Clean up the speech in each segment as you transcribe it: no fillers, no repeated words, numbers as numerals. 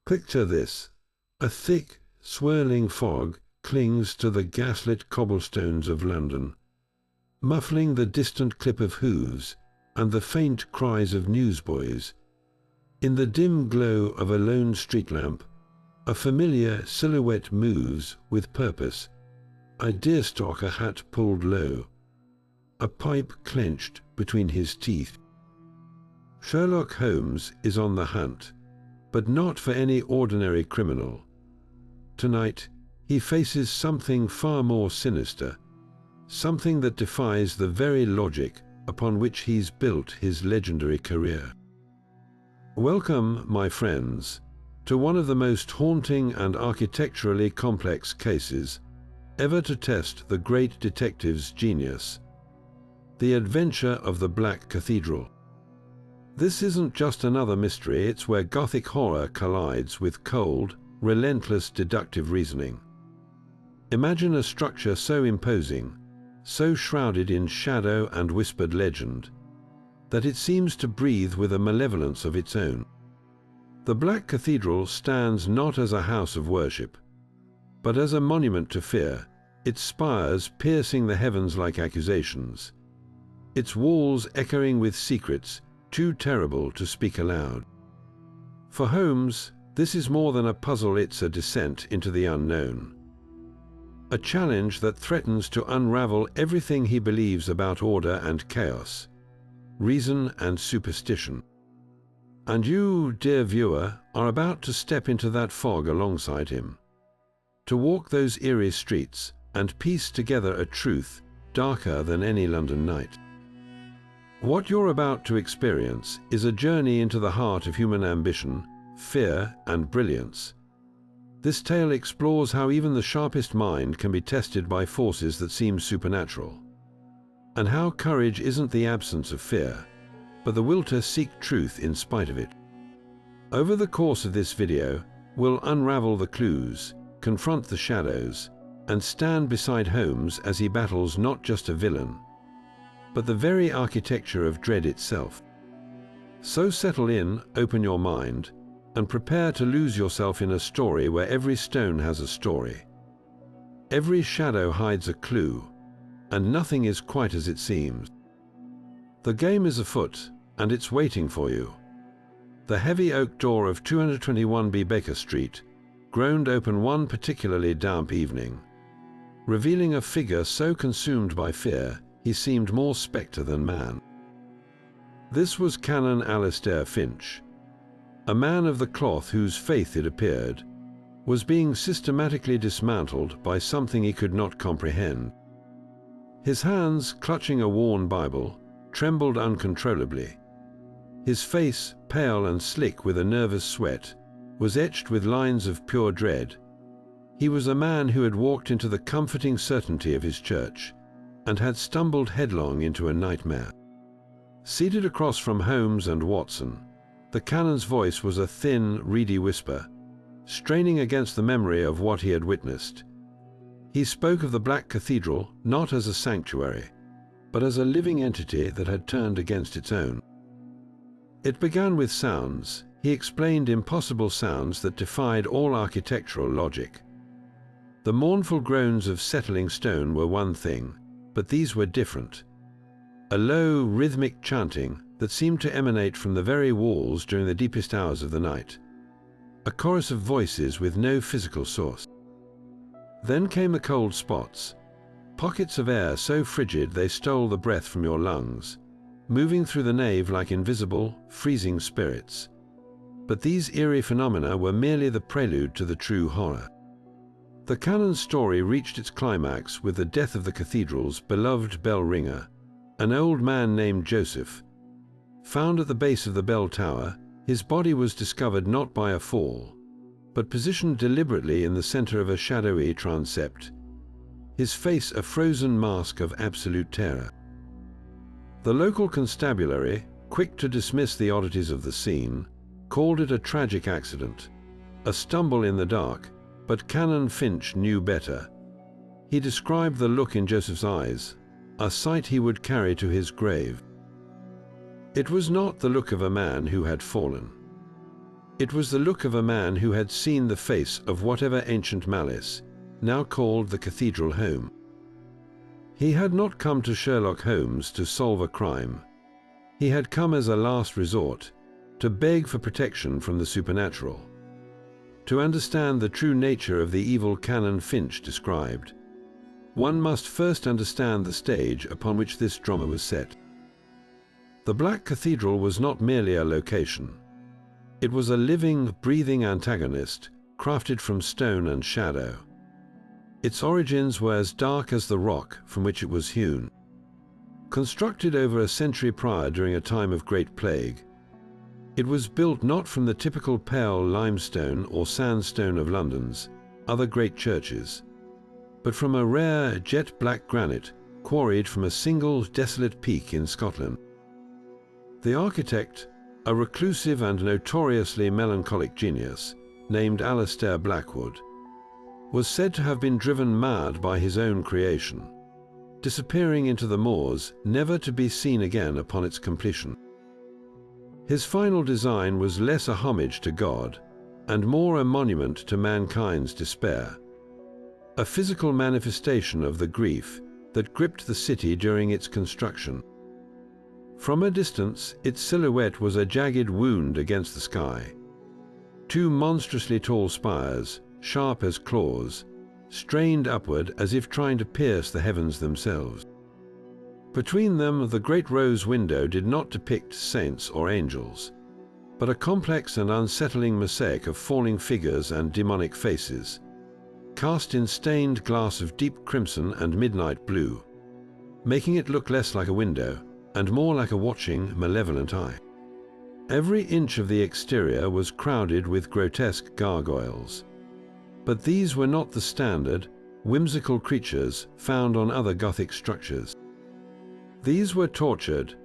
Picture this. A thick, swirling fog clings to the gaslit cobblestones of London, muffling the distant clip of hooves and the faint cries of newsboys. In the dim glow of a lone street lamp, a familiar silhouette moves with purpose, a deerstalker hat pulled low, a pipe clenched between his teeth. Sherlock Holmes is on the hunt, but not for any ordinary criminal. Tonight, he faces something far more sinister, something that defies the very logic upon which he's built his legendary career. Welcome, my friends, to one of the most haunting and architecturally complex cases ever to test the great detective's genius: The Adventure of the Black Cathedral. This isn't just another mystery, it's where Gothic horror collides with cold, relentless deductive reasoning. Imagine a structure so imposing, so shrouded in shadow and whispered legend, that it seems to breathe with a malevolence of its own. The Black Cathedral stands not as a house of worship, but as a monument to fear, its spires piercing the heavens like accusations, its walls echoing with secrets too terrible to speak aloud. For Holmes, this is more than a puzzle, it's a descent into the unknown. A challenge that threatens to unravel everything he believes about order and chaos, reason and superstition. And you, dear viewer, are about to step into that fog alongside him, to walk those eerie streets and piece together a truth darker than any London night. What you're about to experience is a journey into the heart of human ambition, fear, and brilliance. This tale explores how even the sharpest mind can be tested by forces that seem supernatural, and how courage isn't the absence of fear, but the will to seek truth in spite of it. Over the course of this video, we'll unravel the clues, confront the shadows, and stand beside Holmes as he battles not just a villain, but the very architecture of dread itself. So settle in, open your mind, and prepare to lose yourself in a story where every stone has a story. Every shadow hides a clue, and nothing is quite as it seems. The game is afoot, and it's waiting for you. The heavy oak door of 221B Baker Street groaned open one particularly damp evening, revealing a figure so consumed by fear he seemed more spectre than man. This was Canon Finch, a man of the cloth whose faith, it appeared, was being systematically dismantled by something he could not comprehend. His hands, clutching a worn Bible, trembled uncontrollably. His face, pale and slick with a nervous sweat, was etched with lines of pure dread. He was a man who had walked into the comforting certainty of his church and had stumbled headlong into a nightmare. Seated across from Holmes and Watson, the canon's voice was a thin, reedy whisper, straining against the memory of what he had witnessed. He spoke of the Black Cathedral not as a sanctuary, but as a living entity that had turned against its own. It began with sounds. He explained impossible sounds that defied all architectural logic. The mournful groans of settling stone were one thing, but these were different. A low, rhythmic chanting that seemed to emanate from the very walls during the deepest hours of the night. A chorus of voices with no physical source. Then came the cold spots, pockets of air so frigid they stole the breath from your lungs, moving through the nave like invisible, freezing spirits. But these eerie phenomena were merely the prelude to the true horror. The canon's story reached its climax with the death of the cathedral's beloved bell ringer, an old man named Joseph. Found at the base of the bell tower, his body was discovered not by a fall, but positioned deliberately in the center of a shadowy transept, his face a frozen mask of absolute terror. The local constabulary, quick to dismiss the oddities of the scene, called it a tragic accident, a stumble in the dark, but Canon Finch knew better. He described the look in Joseph's eyes, a sight he would carry to his grave. It was not the look of a man who had fallen. It was the look of a man who had seen the face of whatever ancient malice, now called the cathedral home. He had not come to Sherlock Holmes to solve a crime. He had come as a last resort, to beg for protection from the supernatural, to understand the true nature of the evil Canon Finch described. One must first understand the stage upon which this drama was set. The Black Cathedral was not merely a location. It was a living, breathing antagonist, crafted from stone and shadow. Its origins were as dark as the rock from which it was hewn. Constructed over a century prior during a time of great plague, it was built not from the typical pale limestone or sandstone of London's other great churches, but from a rare jet-black granite quarried from a single desolate peak in Scotland. The architect, a reclusive and notoriously melancholic genius named Alastair Blackwood, was said to have been driven mad by his own creation, disappearing into the moors, never to be seen again upon its completion. His final design was less a homage to God and more a monument to mankind's despair, a physical manifestation of the grief that gripped the city during its construction. From a distance, its silhouette was a jagged wound against the sky. Two monstrously tall spires, sharp as claws, strained upward as if trying to pierce the heavens themselves. Between them, the great rose window did not depict saints or angels, but a complex and unsettling mosaic of falling figures and demonic faces, cast in stained glass of deep crimson and midnight blue, making it look less like a window and more like a watching, malevolent eye. Every inch of the exterior was crowded with grotesque gargoyles, but these were not the standard, whimsical creatures found on other Gothic structures. These were tortured,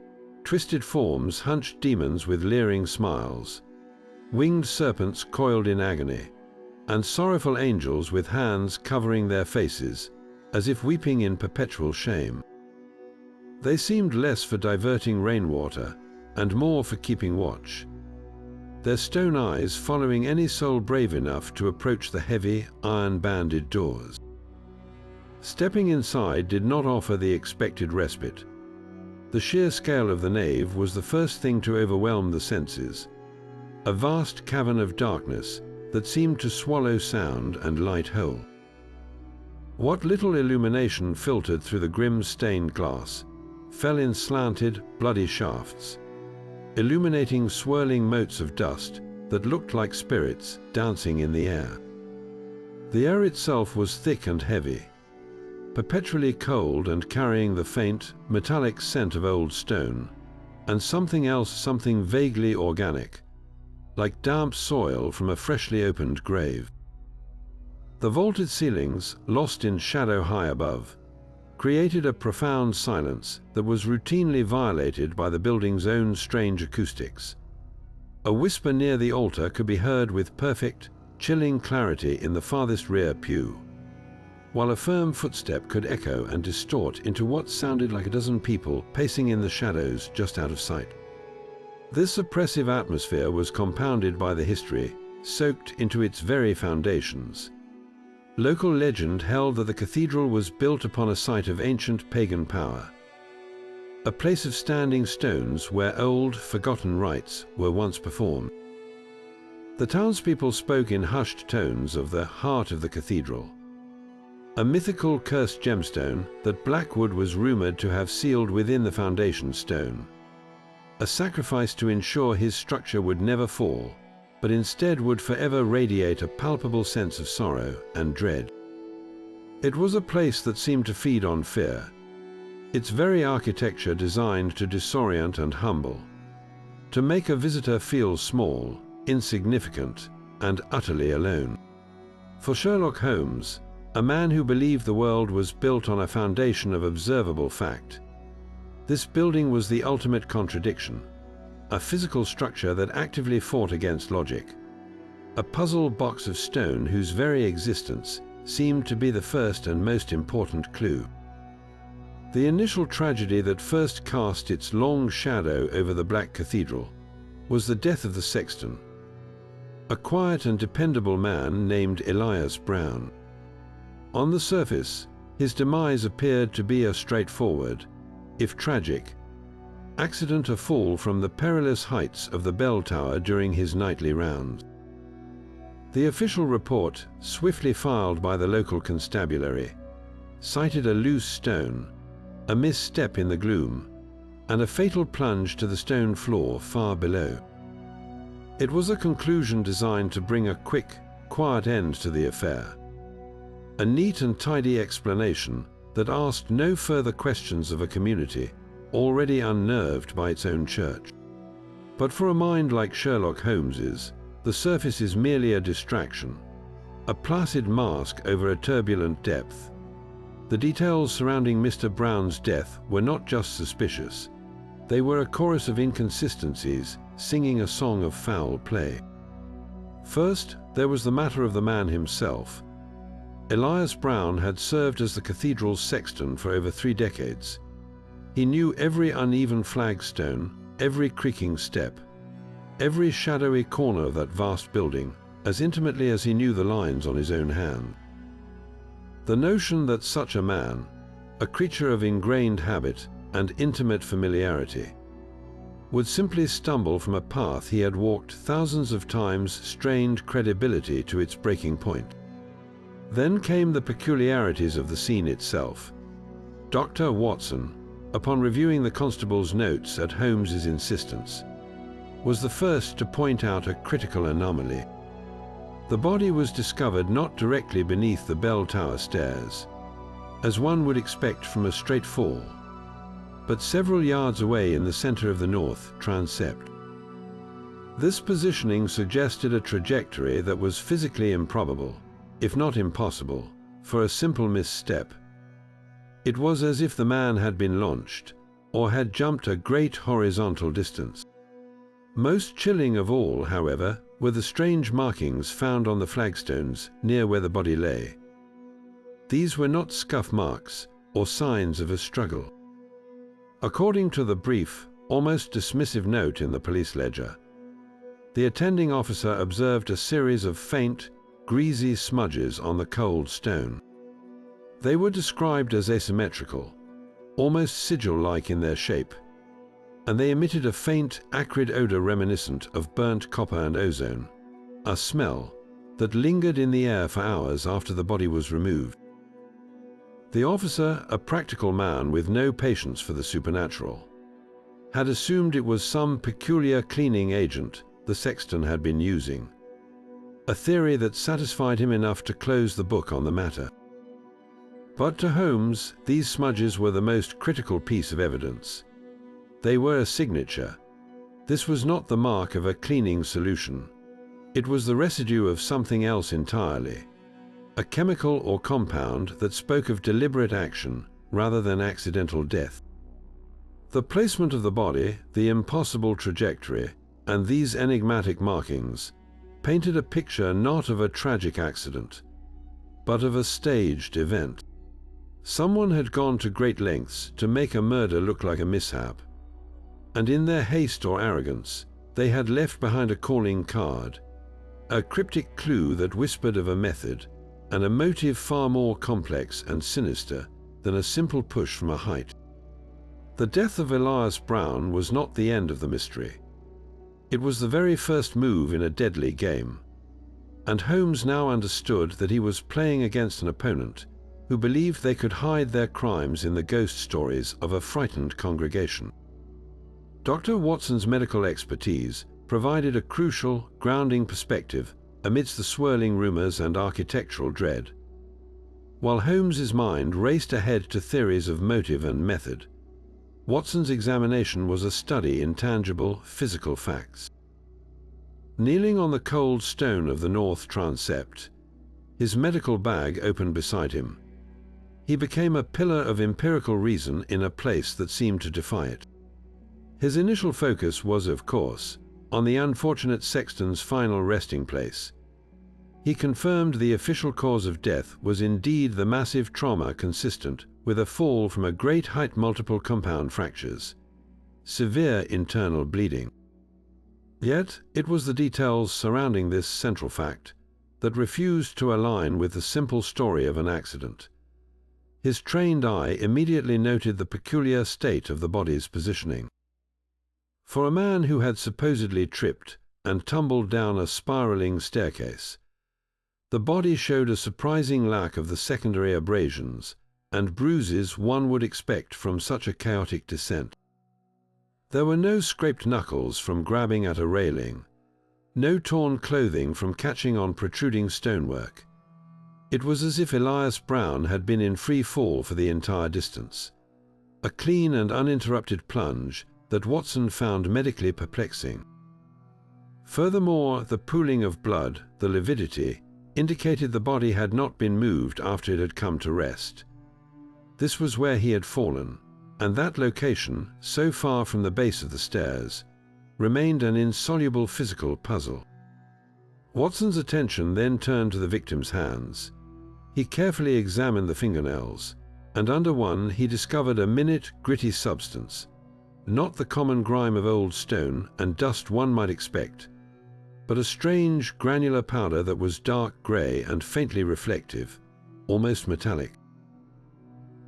twisted forms, hunched demons with leering smiles, winged serpents coiled in agony, and sorrowful angels with hands covering their faces, as if weeping in perpetual shame. They seemed less for diverting rainwater and more for keeping watch, their stone eyes following any soul brave enough to approach the heavy, iron-banded doors. Stepping inside did not offer the expected respite. The sheer scale of the nave was the first thing to overwhelm the senses, a vast cavern of darkness that seemed to swallow sound and light whole. What little illumination filtered through the grim stained glass fell in slanted, bloody shafts, illuminating swirling motes of dust that looked like spirits dancing in the air. The air itself was thick and heavy, perpetually cold and carrying the faint, metallic scent of old stone, and something else, something vaguely organic, like damp soil from a freshly opened grave. The vaulted ceilings, lost in shadow high above, created a profound silence that was routinely violated by the building's own strange acoustics. A whisper near the altar could be heard with perfect, chilling clarity in the farthest rear pew, while a firm footstep could echo and distort into what sounded like a dozen people pacing in the shadows just out of sight. This oppressive atmosphere was compounded by the history, soaked into its very foundations. Local legend held that the cathedral was built upon a site of ancient pagan power, a place of standing stones where old, forgotten rites were once performed. The townspeople spoke in hushed tones of the heart of the cathedral, a mythical cursed gemstone that Blackwood was rumored to have sealed within the foundation stone, a sacrifice to ensure his structure would never fall, but instead would forever radiate a palpable sense of sorrow and dread. It was a place that seemed to feed on fear, its very architecture designed to disorient and humble, to make a visitor feel small, insignificant, and utterly alone. For Sherlock Holmes, a man who believed the world was built on a foundation of observable fact, this building was the ultimate contradiction, a physical structure that actively fought against logic, a puzzle box of stone whose very existence seemed to be the first and most important clue. The initial tragedy that first cast its long shadow over the Black Cathedral was the death of the sexton. a quiet and dependable man named Elias Brown. On the surface, his demise appeared to be a straightforward, if tragic, accident, a fall from the perilous heights of the bell tower during his nightly rounds. The official report, swiftly filed by the local constabulary, cited a loose stone, a misstep in the gloom, and a fatal plunge to the stone floor far below. It was a conclusion designed to bring a quick, quiet end to the affair. A neat and tidy explanation that asked no further questions of a community already unnerved by its own church. But for a mind like Sherlock Holmes's, the surface is merely a distraction, a placid mask over a turbulent depth. The details surrounding Mr. Brown's death were not just suspicious. They were a chorus of inconsistencies, singing a song of foul play. First, there was the matter of the man himself. Elias Brown had served as the cathedral's sexton for over 3 decades. He knew every uneven flagstone, every creaking step, every shadowy corner of that vast building, as intimately as he knew the lines on his own hand. The notion that such a man, a creature of ingrained habit and intimate familiarity, would simply stumble from a path he had walked thousands of times strained credibility to its breaking point. Then came the peculiarities of the scene itself. Dr. Watson, upon reviewing the constable's notes at Holmes's insistence, was the first to point out a critical anomaly. The body was discovered not directly beneath the bell tower stairs, as one would expect from a straight fall, but several yards away in the center of the north transept. This positioning suggested a trajectory that was physically improbable, if not impossible, for a simple misstep. It was as if the man had been launched, or had jumped a great horizontal distance. Most chilling of all, however, were the strange markings found on the flagstones near where the body lay. These were not scuff marks or signs of a struggle. According to the brief, almost dismissive note in the police ledger, the attending officer observed a series of faint, greasy smudges on the cold stone. They were described as asymmetrical, almost sigil-like in their shape, and they emitted a faint, acrid odor reminiscent of burnt copper and ozone, a smell that lingered in the air for hours after the body was removed. The officer, a practical man with no patience for the supernatural, had assumed it was some peculiar cleaning agent the sexton had been using, a theory that satisfied him enough to close the book on the matter. But to Holmes, these smudges were the most critical piece of evidence. They were a signature. This was not the mark of a cleaning solution. It was the residue of something else entirely, a chemical or compound that spoke of deliberate action rather than accidental death. The placement of the body, the impossible trajectory, and these enigmatic markings painted a picture not of a tragic accident, but of a staged event. Someone had gone to great lengths to make a murder look like a mishap, and in their haste or arrogance, they had left behind a calling card, a cryptic clue that whispered of a method and a motive far more complex and sinister than a simple push from a height. The death of Elias Brown was not the end of the mystery. It was the very first move in a deadly game, and Holmes now understood that he was playing against an opponent who believed they could hide their crimes in the ghost stories of a frightened congregation. Dr. Watson's medical expertise provided a crucial, grounding perspective amidst the swirling rumors and architectural dread. While Holmes's mind raced ahead to theories of motive and method, Watson's examination was a study in tangible, physical facts. Kneeling on the cold stone of the north transept, his medical bag open beside him, he became a pillar of empirical reason in a place that seemed to defy it. His initial focus was, of course, on the unfortunate sexton's final resting place. He confirmed the official cause of death was indeed the massive trauma consistent with a fall from a great height, multiple compound fractures, severe internal bleeding. Yet it was the details surrounding this central fact that refused to align with the simple story of an accident. His trained eye immediately noted the peculiar state of the body's positioning. For a man who had supposedly tripped and tumbled down a spiraling staircase, the body showed a surprising lack of the secondary abrasions and bruises one would expect from such a chaotic descent. There were no scraped knuckles from grabbing at a railing, no torn clothing from catching on protruding stonework. It was as if Elias Brown had been in free fall for the entire distance, a clean and uninterrupted plunge that Watson found medically perplexing. Furthermore, the pooling of blood, the lividity, indicated the body had not been moved after it had come to rest. This was where he had fallen, and that location, so far from the base of the stairs, remained an insoluble physical puzzle. Watson's attention then turned to the victim's hands. He carefully examined the fingernails, and under one he discovered a minute, gritty substance, not the common grime of old stone and dust one might expect, but a strange, granular powder that was dark grey and faintly reflective, almost metallic.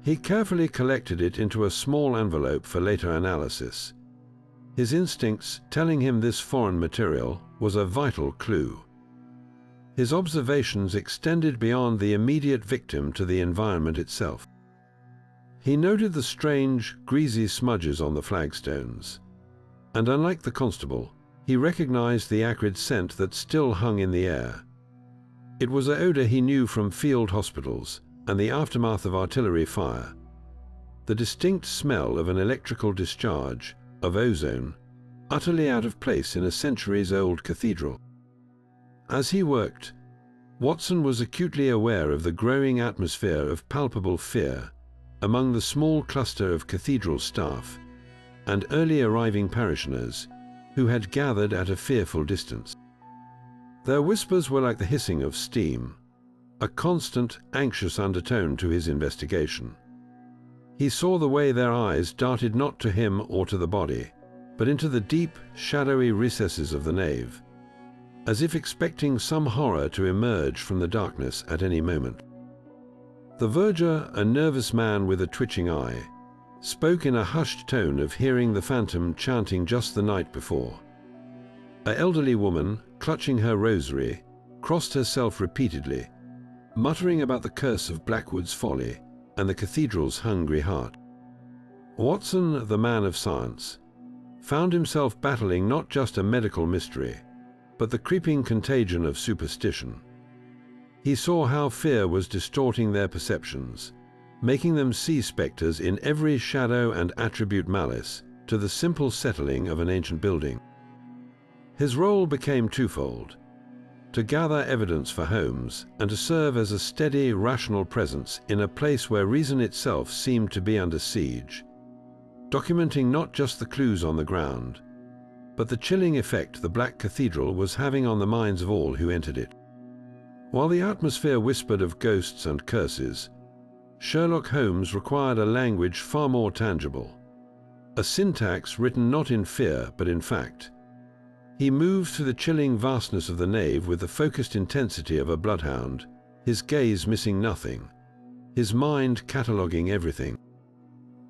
He carefully collected it into a small envelope for later analysis, his instincts telling him this foreign material was a vital clue. His observations extended beyond the immediate victim to the environment itself. He noted the strange, greasy smudges on the flagstones, and unlike the constable, he recognized the acrid scent that still hung in the air. It was an odor he knew from field hospitals and the aftermath of artillery fire, the distinct smell of an electrical discharge, of ozone, utterly out of place in a centuries-old cathedral. As he worked, Watson was acutely aware of the growing atmosphere of palpable fear among the small cluster of cathedral staff and early arriving parishioners who had gathered at a fearful distance. Their whispers were like the hissing of steam, a constant, anxious undertone to his investigation. He saw the way their eyes darted not to him or to the body, but into the deep, shadowy recesses of the nave, as if expecting some horror to emerge from the darkness at any moment. The verger, a nervous man with a twitching eye, spoke in a hushed tone of hearing the phantom chanting just the night before. An elderly woman, clutching her rosary, crossed herself repeatedly, muttering about the curse of Blackwood's folly and the cathedral's hungry heart. Watson, the man of science, found himself battling not just a medical mystery, but the creeping contagion of superstition. He saw how fear was distorting their perceptions, making them see specters in every shadow and attribute malice to the simple settling of an ancient building. His role became twofold: to gather evidence for Holmes and to serve as a steady, rational presence in a place where reason itself seemed to be under siege, documenting not just the clues on the ground, but the chilling effect the Black Cathedral was having on the minds of all who entered it. While the atmosphere whispered of ghosts and curses, Sherlock Holmes required a language far more tangible, a syntax written not in fear but in fact. He moved through the chilling vastness of the nave with the focused intensity of a bloodhound, his gaze missing nothing, his mind cataloguing everything.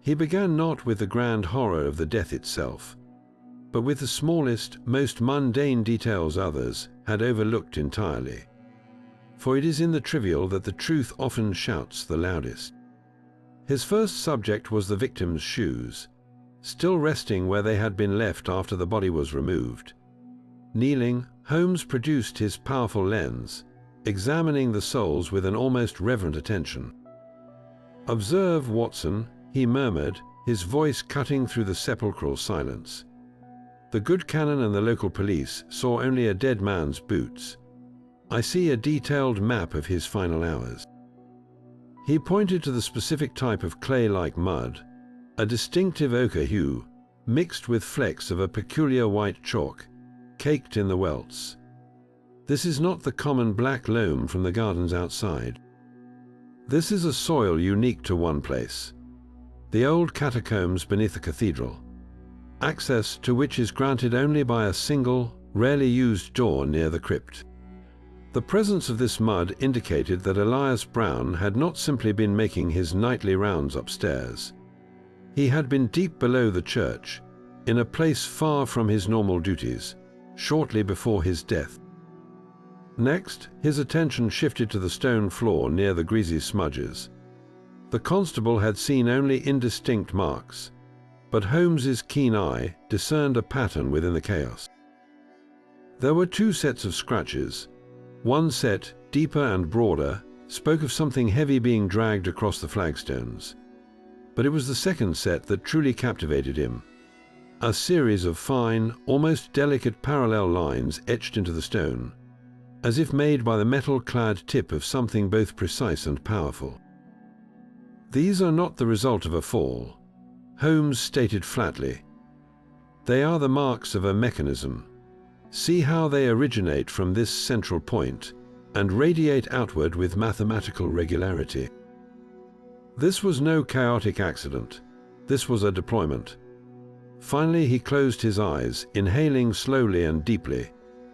He began not with the grand horror of the death itself, but with the smallest, most mundane details others had overlooked entirely. For it is in the trivial that the truth often shouts the loudest. His first subject was the victim's shoes, still resting where they had been left after the body was removed. Kneeling, Holmes produced his powerful lens, examining the soles with an almost reverent attention. "Observe, Watson," he murmured, his voice cutting through the sepulchral silence. "The good canon and the local police saw only a dead man's boots. I see a detailed map of his final hours." He pointed to the specific type of clay-like mud, a distinctive ochre hue, mixed with flecks of a peculiar white chalk, caked in the welts. "This is not the common black loam from the gardens outside. This is a soil unique to one place, the old catacombs beneath the cathedral, access to which is granted only by a single, rarely used door near the crypt. The presence of this mud indicated that Elias Brown had not simply been making his nightly rounds upstairs. He had been deep below the church, in a place far from his normal duties, shortly before his death. Next, his attention shifted to the stone floor near the greasy smudges. The constable had seen only indistinct marks, but Holmes's keen eye discerned a pattern within the chaos. There were two sets of scratches. One set, deeper and broader, spoke of something heavy being dragged across the flagstones. But it was the second set that truly captivated him. A series of fine, almost delicate parallel lines etched into the stone, as if made by the metal-clad tip of something both precise and powerful. These are not the result of a fall, Holmes stated flatly. They are the marks of a mechanism. See how they originate from this central point and radiate outward with mathematical regularity. This was no chaotic accident. This was a deployment. Finally, he closed his eyes, inhaling slowly and deeply,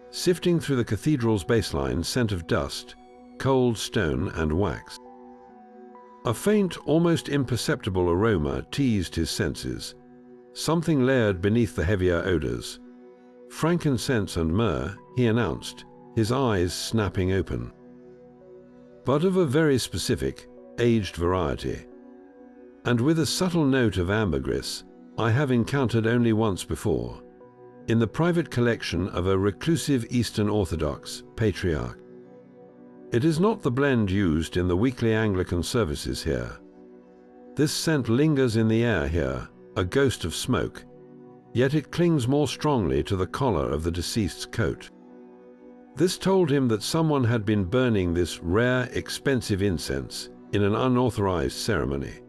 sifting through the cathedral's baseline scent of dust, cold stone and wax. A faint, almost imperceptible aroma teased his senses, something layered beneath the heavier odors. Frankincense and myrrh, he announced, his eyes snapping open. But of a very specific, aged variety, and with a subtle note of ambergris I have encountered only once before, in the private collection of a reclusive Eastern Orthodox patriarch. It is not the blend used in the weekly Anglican services here. This scent lingers in the air here, a ghost of smoke, yet it clings more strongly to the collar of the deceased's coat. This told him that someone had been burning this rare, expensive incense in an unauthorized ceremony,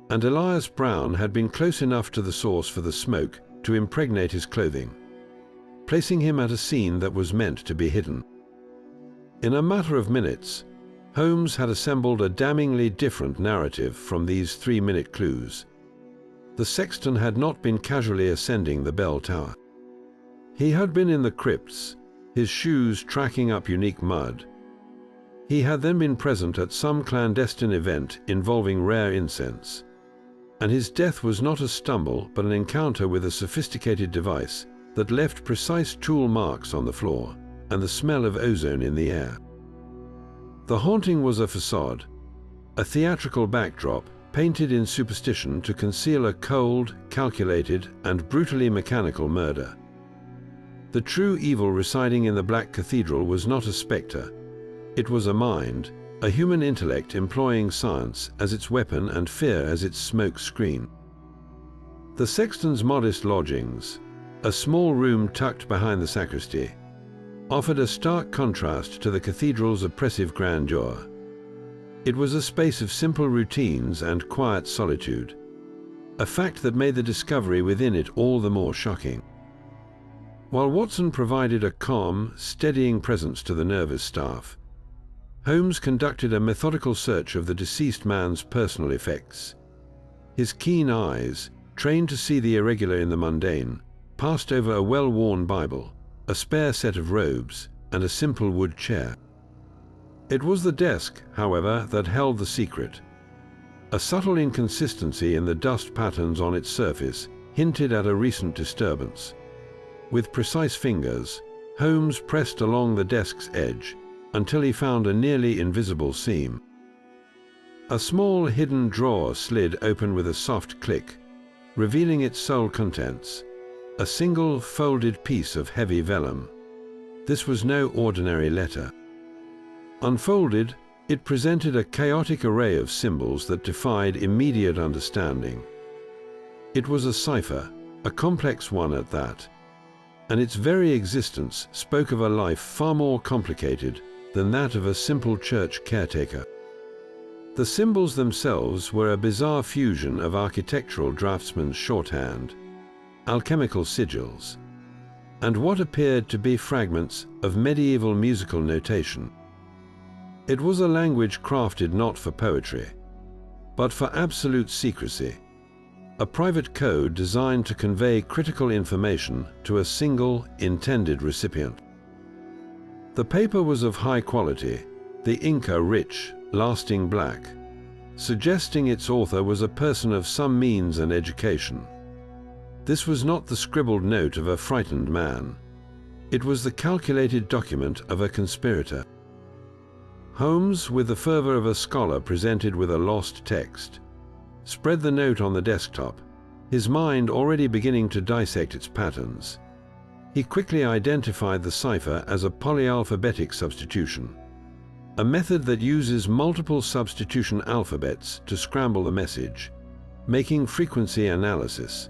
and Elias Brown had been close enough to the source for the smoke to impregnate his clothing, placing him at a scene that was meant to be hidden. In a matter of minutes, Holmes had assembled a damningly different narrative from these 3-minute clues. The sexton had not been casually ascending the bell tower. He had been in the crypts, his shoes tracking up unique mud. He had then been present at some clandestine event involving rare incense, and his death was not a stumble but an encounter with a sophisticated device that left precise tool marks on the floor and the smell of ozone in the air. The haunting was a facade, a theatrical backdrop painted in superstition to conceal a cold, calculated, and brutally mechanical murder. The true evil residing in the Black Cathedral was not a spectre. It was a mind, a human intellect employing science as its weapon and fear as its smoke screen. The sexton's modest lodgings, a small room tucked behind the sacristy, offered a stark contrast to the cathedral's oppressive grandeur. It was a space of simple routines and quiet solitude, a fact that made the discovery within it all the more shocking. While Watson provided a calm, steadying presence to the nervous staff, Holmes conducted a methodical search of the deceased man's personal effects. His keen eyes, trained to see the irregular in the mundane, passed over a well-worn Bible, a spare set of robes, and a simple wood chair. It was the desk, however, that held the secret. A subtle inconsistency in the dust patterns on its surface hinted at a recent disturbance. With precise fingers, Holmes pressed along the desk's edge until he found a nearly invisible seam. A small hidden drawer slid open with a soft click, revealing its sole contents, a single folded piece of heavy vellum. This was no ordinary letter. Unfolded, it presented a chaotic array of symbols that defied immediate understanding. It was a cipher, a complex one at that, and its very existence spoke of a life far more complicated than that of a simple church caretaker. The symbols themselves were a bizarre fusion of architectural draftsman's shorthand, alchemical sigils, and what appeared to be fragments of medieval musical notation. It was a language crafted not for poetry, but for absolute secrecy, a private code designed to convey critical information to a single intended recipient. The paper was of high quality, the ink a rich, lasting black, suggesting its author was a person of some means and education. This was not the scribbled note of a frightened man. It was the calculated document of a conspirator. Holmes, with the fervor of a scholar presented with a lost text, spread the note on the desktop, his mind already beginning to dissect its patterns. He quickly identified the cipher as a polyalphabetic substitution, a method that uses multiple substitution alphabets to scramble the message, making frequency analysis,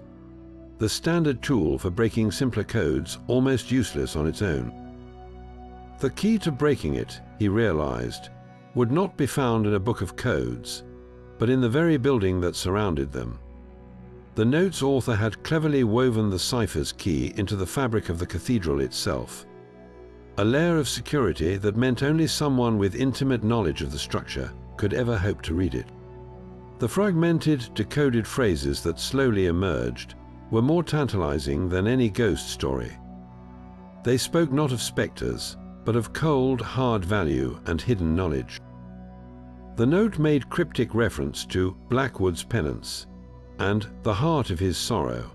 the standard tool for breaking simpler codes, almost useless on its own. The key to breaking it, he realized, would not be found in a book of codes, but in the very building that surrounded them. The note's author had cleverly woven the cipher's key into the fabric of the cathedral itself, a layer of security that meant only someone with intimate knowledge of the structure could ever hope to read it. The fragmented, decoded phrases that slowly emerged were more tantalizing than any ghost story. They spoke not of specters, but of cold, hard value and hidden knowledge. The note made cryptic reference to Blackwood's penance and the heart of his sorrow,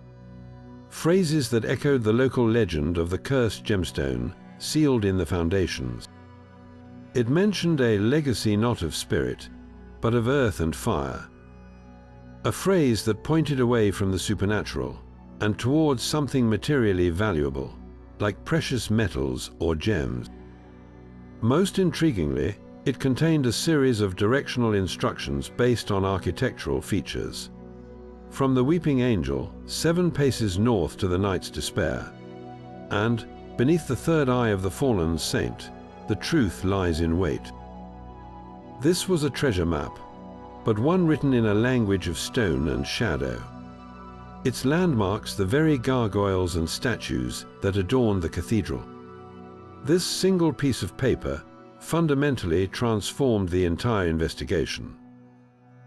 phrases that echoed the local legend of the cursed gemstone sealed in the foundations. It mentioned a legacy not of spirit, but of earth and fire, a phrase that pointed away from the supernatural and towards something materially valuable, like precious metals or gems. Most intriguingly, it contained a series of directional instructions based on architectural features. From the Weeping Angel, 7 paces north to the Knight's Despair, and beneath the third eye of the fallen saint, the truth lies in wait. This was a treasure map, but one written in a language of stone and shadow. Its landmarks the very gargoyles and statues that adorned the cathedral. This single piece of paper fundamentally transformed the entire investigation.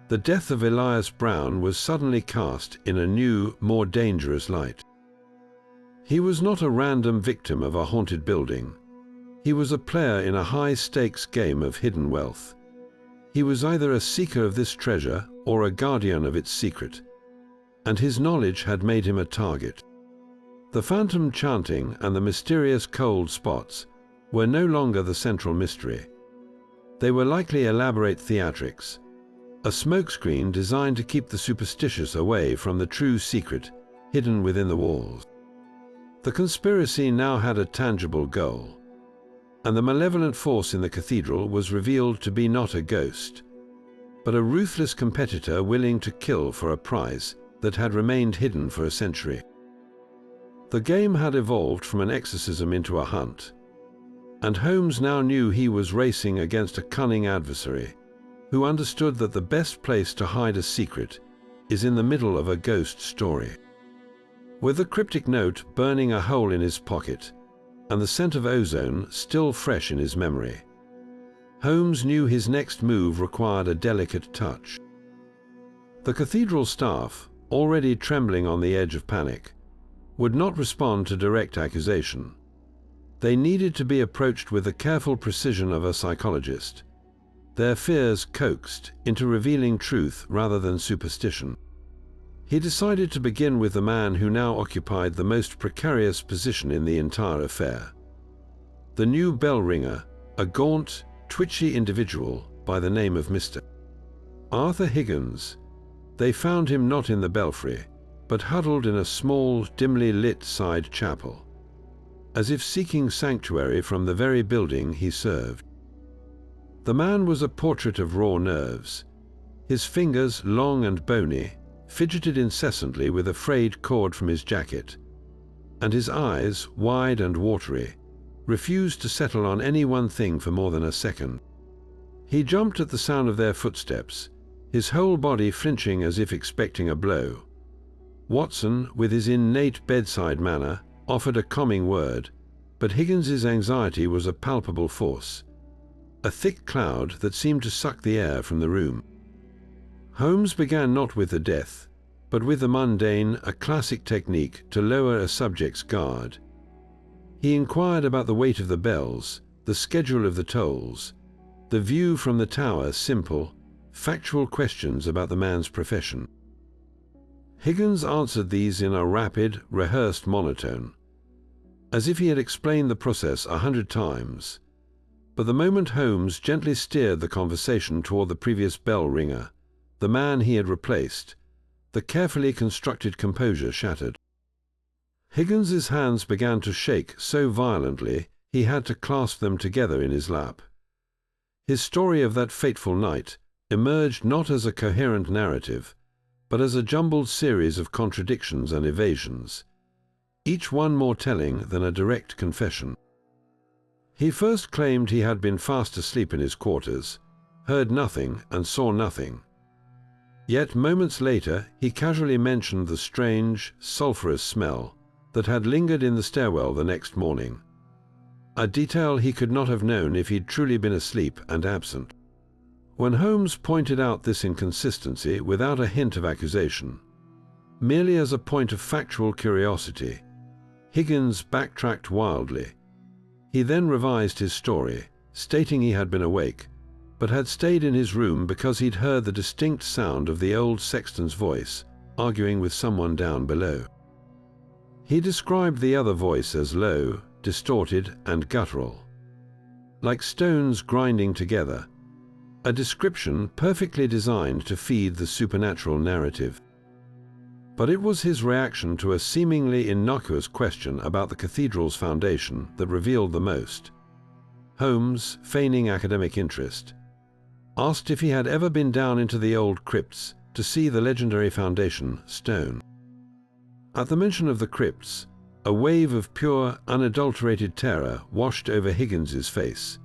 The death of Elias Brown was suddenly cast in a new, more dangerous light. He was not a random victim of a haunted building. He was a player in a high-stakes game of hidden wealth. He was either a seeker of this treasure or a guardian of its secret, and his knowledge had made him a target. The phantom chanting and the mysterious cold spots were no longer the central mystery. They were likely elaborate theatrics, a smokescreen designed to keep the superstitious away from the true secret hidden within the walls. The conspiracy now had a tangible goal, and the malevolent force in the cathedral was revealed to be not a ghost, but a ruthless competitor willing to kill for a prize that had remained hidden for a century. The game had evolved from an exorcism into a hunt, and Holmes now knew he was racing against a cunning adversary who understood that the best place to hide a secret is in the middle of a ghost story. With the cryptic note burning a hole in his pocket and the scent of ozone still fresh in his memory, Holmes knew his next move required a delicate touch. The cathedral staff, already trembling on the edge of panic, would not respond to direct accusation. They needed to be approached with the careful precision of a psychologist, their fears coaxed into revealing truth rather than superstition. He decided to begin with the man who now occupied the most precarious position in the entire affair. The new bell ringer, a gaunt, twitchy individual by the name of Mr. Arthur Higgins. They found him not in the belfry, but huddled in a small, dimly lit side chapel, as if seeking sanctuary from the very building he served. The man was a portrait of raw nerves. His fingers, long and bony, fidgeted incessantly with a frayed cord from his jacket, and his eyes, wide and watery, refused to settle on any one thing for more than a second. He jumped at the sound of their footsteps, his whole body flinching as if expecting a blow. Watson, with his innate bedside manner, offered a calming word, but Higgins's anxiety was a palpable force, a thick cloud that seemed to suck the air from the room. Holmes began not with the death, but with the mundane, a classic technique to lower a subject's guard. He inquired about the weight of the bells, the schedule of the tolls, the view from the tower, simple, factual questions about the man's profession. Higgins answered these in a rapid, rehearsed monotone, as if he had explained the process 100 times. But the moment Holmes gently steered the conversation toward the previous bell ringer, the man he had replaced, the carefully constructed composure shattered. Higgins's hands began to shake so violently he had to clasp them together in his lap. His story of that fateful night emerged not as a coherent narrative, but as a jumbled series of contradictions and evasions, each one more telling than a direct confession. He first claimed he had been fast asleep in his quarters, heard nothing and saw nothing. Yet moments later he casually mentioned the strange, sulphurous smell that had lingered in the stairwell the next morning, a detail he could not have known if he'd truly been asleep and absent. When Holmes pointed out this inconsistency without a hint of accusation, merely as a point of factual curiosity, Higgins backtracked wildly. He then revised his story, stating he had been awake, but had stayed in his room because he'd heard the distinct sound of the old sexton's voice arguing with someone down below. He described the other voice as low, distorted, and guttural, like stones grinding together, a description perfectly designed to feed the supernatural narrative. But it was his reaction to a seemingly innocuous question about the cathedral's foundation that revealed the most. Holmes, feigning academic interest, asked if he had ever been down into the old crypts to see the legendary foundation stone. At the mention of the crypts, a wave of pure, unadulterated terror washed over Higgins's face.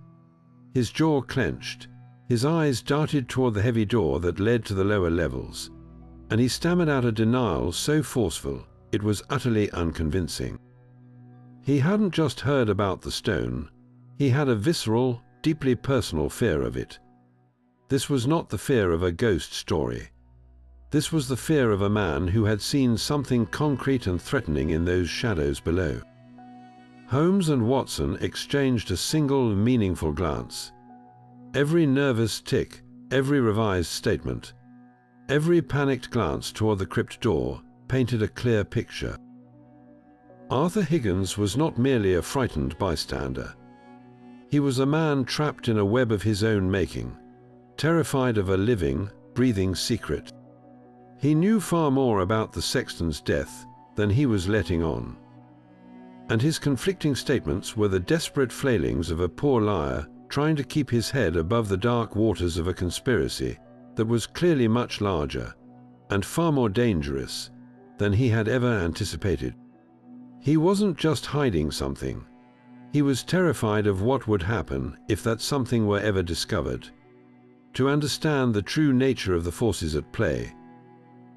His jaw clenched, his eyes darted toward the heavy door that led to the lower levels, and he stammered out a denial so forceful it was utterly unconvincing. He hadn't just heard about the stone, he had a visceral, deeply personal fear of it. This was not the fear of a ghost story. This was the fear of a man who had seen something concrete and threatening in those shadows below. Holmes and Watson exchanged a single, meaningful glance. Every nervous tick, every revised statement, every panicked glance toward the crypt door painted a clear picture. Arthur Higgins was not merely a frightened bystander. He was a man trapped in a web of his own making, terrified of a living, breathing secret. He knew far more about the sexton's death than he was letting on, and his conflicting statements were the desperate flailings of a poor liar trying to keep his head above the dark waters of a conspiracy that was clearly much larger and far more dangerous than he had ever anticipated. He wasn't just hiding something. He was terrified of what would happen if that something were ever discovered. To understand the true nature of the forces at play,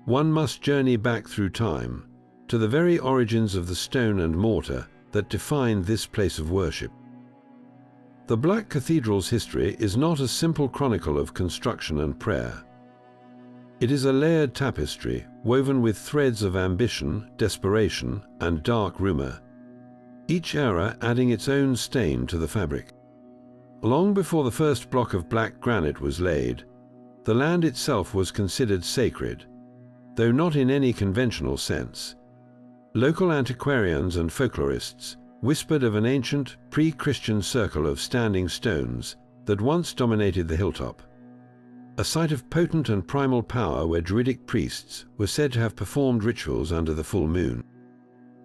one must journey back through time to the very origins of the stone and mortar that defined this place of worship. The Black Cathedral's history is not a simple chronicle of construction and prayer. It is a layered tapestry woven with threads of ambition, desperation, and dark rumor, each era adding its own stain to the fabric. Long before the first block of black granite was laid, the land itself was considered sacred, though not in any conventional sense. Local antiquarians and folklorists whispered of an ancient, pre-Christian circle of standing stones that once dominated the hilltop, a site of potent and primal power where druidic priests were said to have performed rituals under the full moon.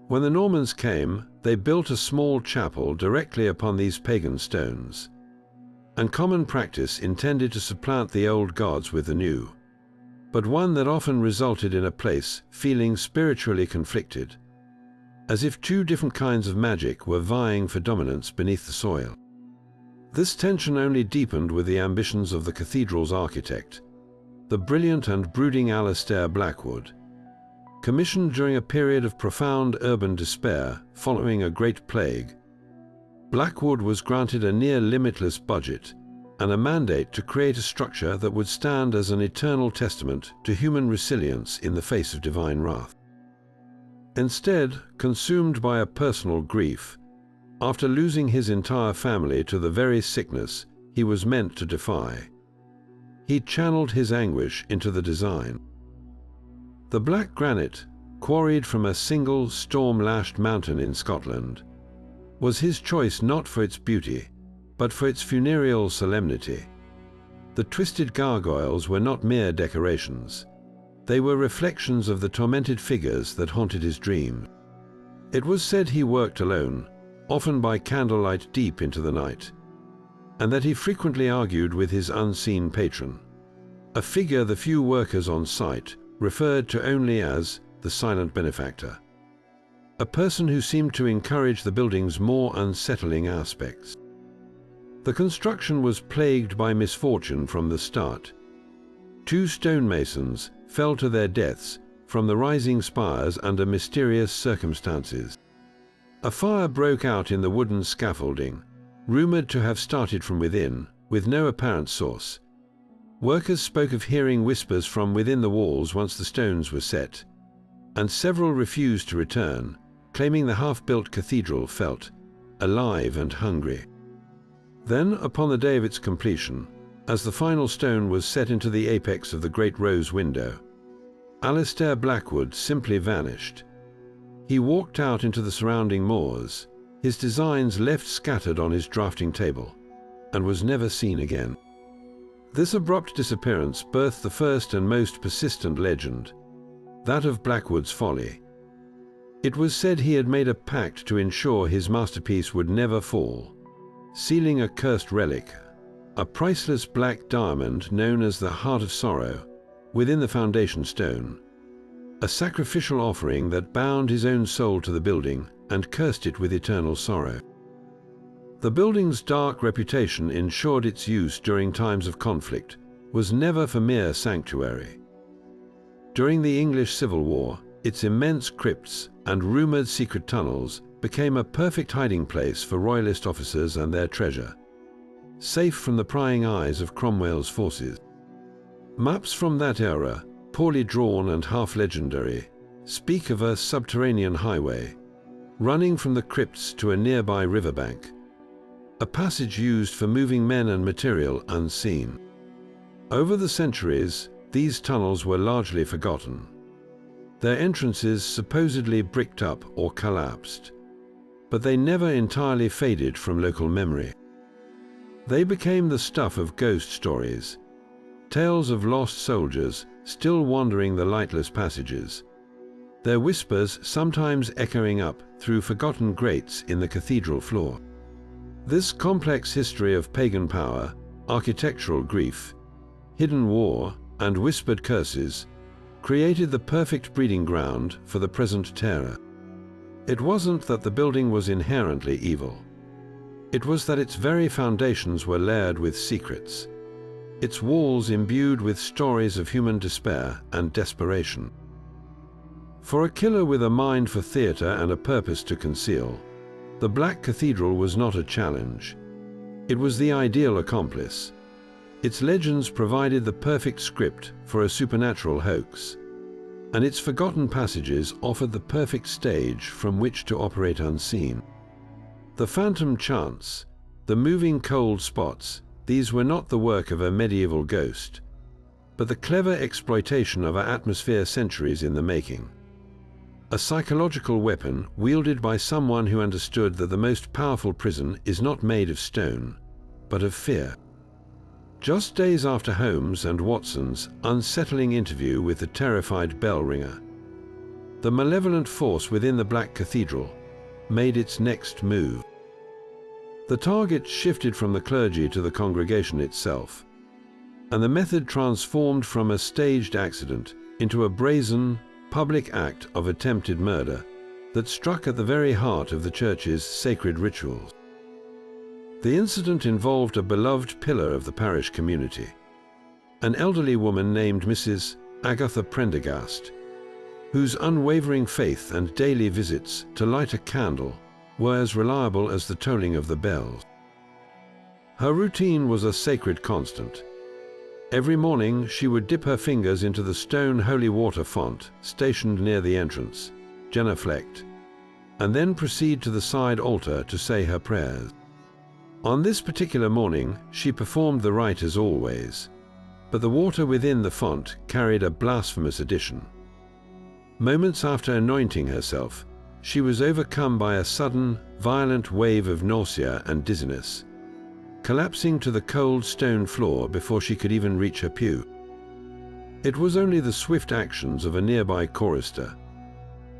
When the Normans came, they built a small chapel directly upon these pagan stones, and common practice intended to supplant the old gods with the new, but one that often resulted in a place feeling spiritually conflicted, as if two different kinds of magic were vying for dominance beneath the soil. This tension only deepened with the ambitions of the cathedral's architect, the brilliant and brooding Alastair Blackwood. Commissioned during a period of profound urban despair following a great plague, Blackwood was granted a near limitless budget, and a mandate to create a structure that would stand as an eternal testament to human resilience in the face of divine wrath. Instead, consumed by a personal grief, after losing his entire family to the very sickness he was meant to defy, he channeled his anguish into the design. The black granite, quarried from a single storm-lashed mountain in Scotland, was his choice not for its beauty, but for its funereal solemnity. The twisted gargoyles were not mere decorations. They were reflections of the tormented figures that haunted his dreams. It was said he worked alone, often by candlelight deep into the night, and that he frequently argued with his unseen patron, a figure the few workers on site referred to only as the silent benefactor, a person who seemed to encourage the building's more unsettling aspects. The construction was plagued by misfortune from the start. 2 stonemasons fell to their deaths from the rising spires under mysterious circumstances. A fire broke out in the wooden scaffolding, rumored to have started from within, with no apparent source. Workers spoke of hearing whispers from within the walls once the stones were set, and several refused to return, claiming the half-built cathedral felt alive and hungry. Then, upon the day of its completion, as the final stone was set into the apex of the great rose window, Alistair Blackwood simply vanished. He walked out into the surrounding moors, his designs left scattered on his drafting table, and was never seen again. This abrupt disappearance birthed the first and most persistent legend, that of Blackwood's folly. It was said he had made a pact to ensure his masterpiece would never fall, sealing a cursed relic, a priceless black diamond known as the Heart of Sorrow, within the foundation stone, a sacrificial offering that bound his own soul to the building and cursed it with eternal sorrow. The building's dark reputation ensured its use during times of conflict was never for mere sanctuary. During the English Civil War, its immense crypts and rumored secret tunnels became a perfect hiding place for royalist officers and their treasure, safe from the prying eyes of Cromwell's forces. Maps from that era, poorly drawn and half-legendary, speak of a subterranean highway, running from the crypts to a nearby riverbank, a passage used for moving men and material unseen. Over the centuries, these tunnels were largely forgotten, their entrances supposedly bricked up or collapsed, but they never entirely faded from local memory. They became the stuff of ghost stories, tales of lost soldiers still wandering the lightless passages, their whispers sometimes echoing up through forgotten grates in the cathedral floor. This complex history of pagan power, architectural grief, hidden war, and whispered curses created the perfect breeding ground for the present terror. It wasn't that the building was inherently evil. It was that its very foundations were layered with secrets, its walls imbued with stories of human despair and desperation. For a killer with a mind for theatre and a purpose to conceal, the Black Cathedral was not a challenge. It was the ideal accomplice. Its legends provided the perfect script for a supernatural hoax, and its forgotten passages offered the perfect stage from which to operate unseen. The phantom chants, the moving cold spots, these were not the work of a medieval ghost, but the clever exploitation of an atmosphere centuries in the making. A psychological weapon wielded by someone who understood that the most powerful prison is not made of stone, but of fear. Just days after Holmes and Watson's unsettling interview with the terrified bell ringer, the malevolent force within the Black Cathedral made its next move. The target shifted from the clergy to the congregation itself, and the method transformed from a staged accident into a brazen, public act of attempted murder that struck at the very heart of the church's sacred rituals. The incident involved a beloved pillar of the parish community, an elderly woman named Mrs. Agatha Prendergast, whose unwavering faith and daily visits to light a candle were as reliable as the tolling of the bells. Her routine was a sacred constant. Every morning she would dip her fingers into the stone holy water font stationed near the entrance, genuflect, and then proceed to the side altar to say her prayers. On this particular morning she performed the rite as always, but the water within the font carried a blasphemous addition. Moments after anointing herself, she was overcome by a sudden, violent wave of nausea and dizziness, collapsing to the cold stone floor before she could even reach her pew. It was only the swift actions of a nearby chorister,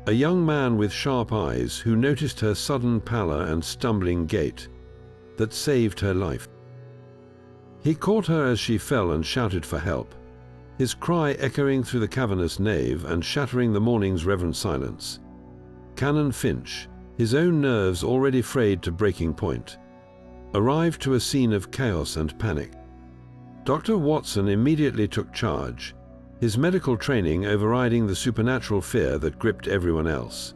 a young man with sharp eyes who noticed her sudden pallor and stumbling gait, that saved her life. He caught her as she fell and shouted for help, his cry echoing through the cavernous nave and shattering the morning's reverent silence. Canon Finch, his own nerves already frayed to breaking point, arrived to a scene of chaos and panic. Dr. Watson immediately took charge, his medical training overriding the supernatural fear that gripped everyone else.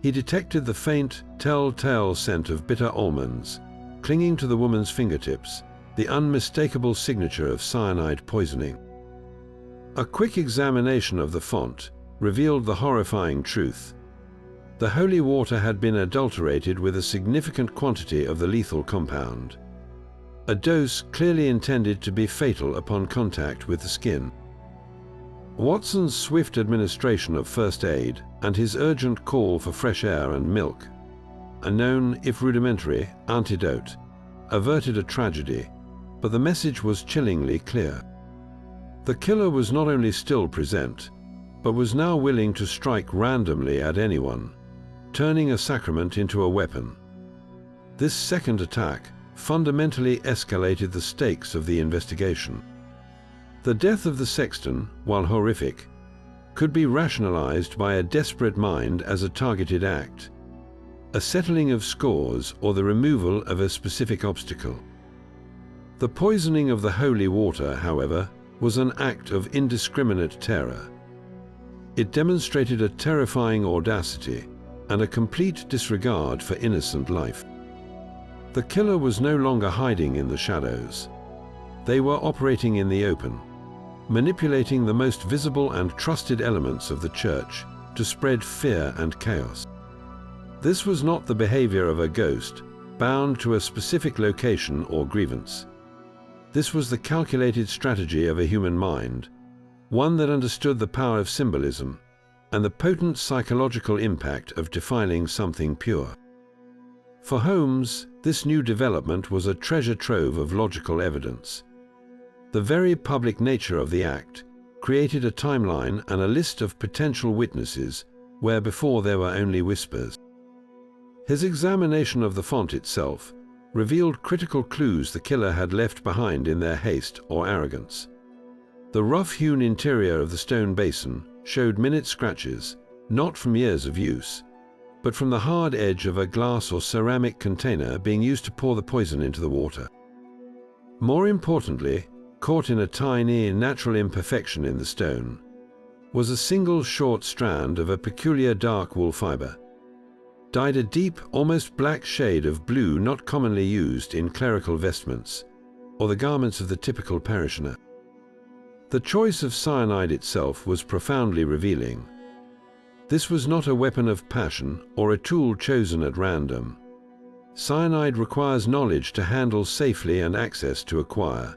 He detected the faint, telltale scent of bitter almonds, clinging to the woman's fingertips, the unmistakable signature of cyanide poisoning. A quick examination of the font revealed the horrifying truth. The holy water had been adulterated with a significant quantity of the lethal compound, a dose clearly intended to be fatal upon contact with the skin. Watson's swift administration of first aid and his urgent call for fresh air and milk, a known, if rudimentary, antidote, averted a tragedy, but the message was chillingly clear. The killer was not only still present, but was now willing to strike randomly at anyone, turning a sacrament into a weapon. This second attack fundamentally escalated the stakes of the investigation. The death of the sexton, while horrific, could be rationalized by a desperate mind as a targeted act, a settling of scores or the removal of a specific obstacle. The poisoning of the holy water, however, was an act of indiscriminate terror. It demonstrated a terrifying audacity and a complete disregard for innocent life. The killer was no longer hiding in the shadows. They were operating in the open, manipulating the most visible and trusted elements of the church to spread fear and chaos. This was not the behavior of a ghost bound to a specific location or grievance. This was the calculated strategy of a human mind, one that understood the power of symbolism and the potent psychological impact of defiling something pure. For Holmes, this new development was a treasure trove of logical evidence. The very public nature of the act created a timeline and a list of potential witnesses where before there were only whispers. His examination of the font itself revealed critical clues the killer had left behind in their haste or arrogance. The rough-hewn interior of the stone basin showed minute scratches, not from years of use, but from the hard edge of a glass or ceramic container being used to pour the poison into the water. More importantly, caught in a tiny, natural imperfection in the stone, was a single short strand of a peculiar dark wool fiber, dyed a deep, almost black shade of blue not commonly used in clerical vestments, or the garments of the typical parishioner. The choice of cyanide itself was profoundly revealing. This was not a weapon of passion or a tool chosen at random. Cyanide requires knowledge to handle safely and access to acquire,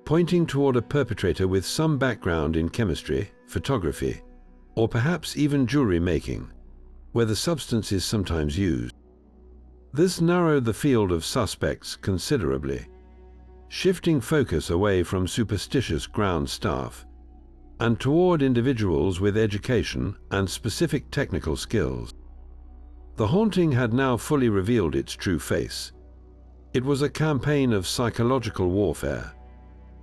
pointing toward a perpetrator with some background in chemistry, photography, or perhaps even jewelry making, where the substance is sometimes used. This narrowed the field of suspects considerably, shifting focus away from superstitious ground staff and toward individuals with education and specific technical skills. The haunting had now fully revealed its true face. It was a campaign of psychological warfare,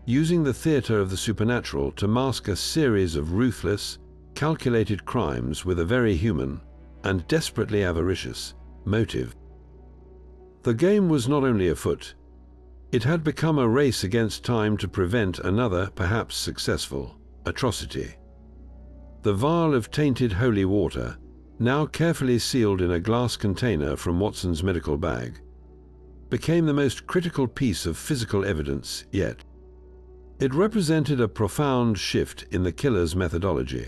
using the theater of the supernatural to mask a series of ruthless, calculated crimes with a very human and desperately avaricious motive. The game was not only afoot, it had become a race against time to prevent another, perhaps successful, atrocity. The vial of tainted holy water, now carefully sealed in a glass container from Watson's medical bag, became the most critical piece of physical evidence yet. It represented a profound shift in the killer's methodology,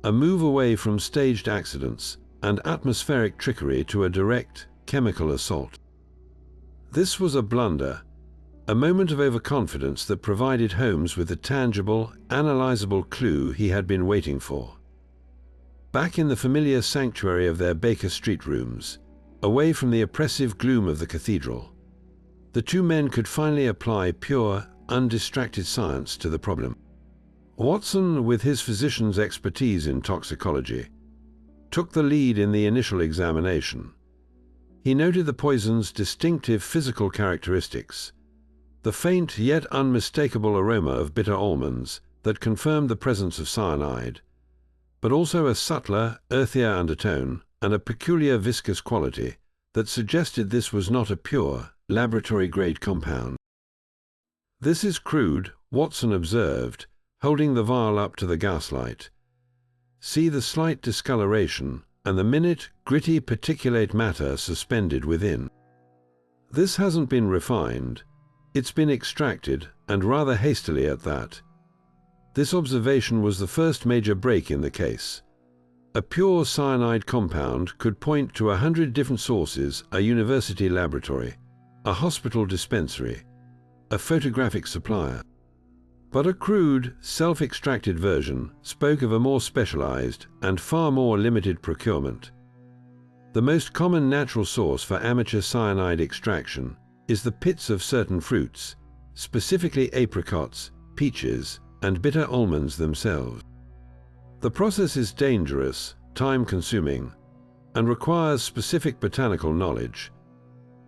a move away from staged accidents and atmospheric trickery to a direct, chemical assault. This was a blunder, a moment of overconfidence that provided Holmes with the tangible, analyzable clue he had been waiting for. Back in the familiar sanctuary of their Baker Street rooms, away from the oppressive gloom of the cathedral, the two men could finally apply pure, undistracted science to the problem. Watson, with his physician's expertise in toxicology, took the lead in the initial examination. He noted the poison's distinctive physical characteristics, the faint yet unmistakable aroma of bitter almonds that confirmed the presence of cyanide, but also a subtler, earthier undertone and a peculiar viscous quality that suggested this was not a pure, laboratory-grade compound. "This is crude," Watson observed, holding the vial up to the gaslight. "See the slight discoloration and the minute, gritty particulate matter suspended within. This hasn't been refined. It's been extracted, and rather hastily at that." This observation was the first major break in the case. A pure cyanide compound could point to 100 different sources: a university laboratory, a hospital dispensary, a photographic supplier. But a crude, self-extracted version spoke of a more specialized and far more limited procurement. The most common natural source for amateur cyanide extraction is the pits of certain fruits, specifically apricots, peaches, and bitter almonds themselves. The process is dangerous, time-consuming, and requires specific botanical knowledge.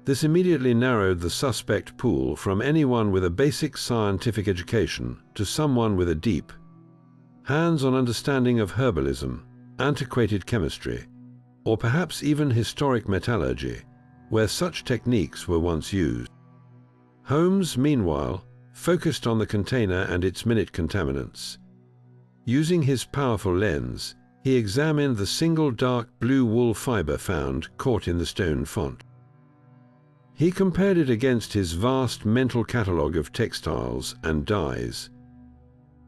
This immediately narrowed the suspect pool from anyone with a basic scientific education to someone with a deep, hands-on understanding of herbalism, antiquated chemistry, or perhaps even historic metallurgy, where such techniques were once used. Holmes, meanwhile, focused on the container and its minute contaminants. Using his powerful lens, he examined the single dark blue wool fiber found caught in the stone font. He compared it against his vast mental catalogue of textiles and dyes.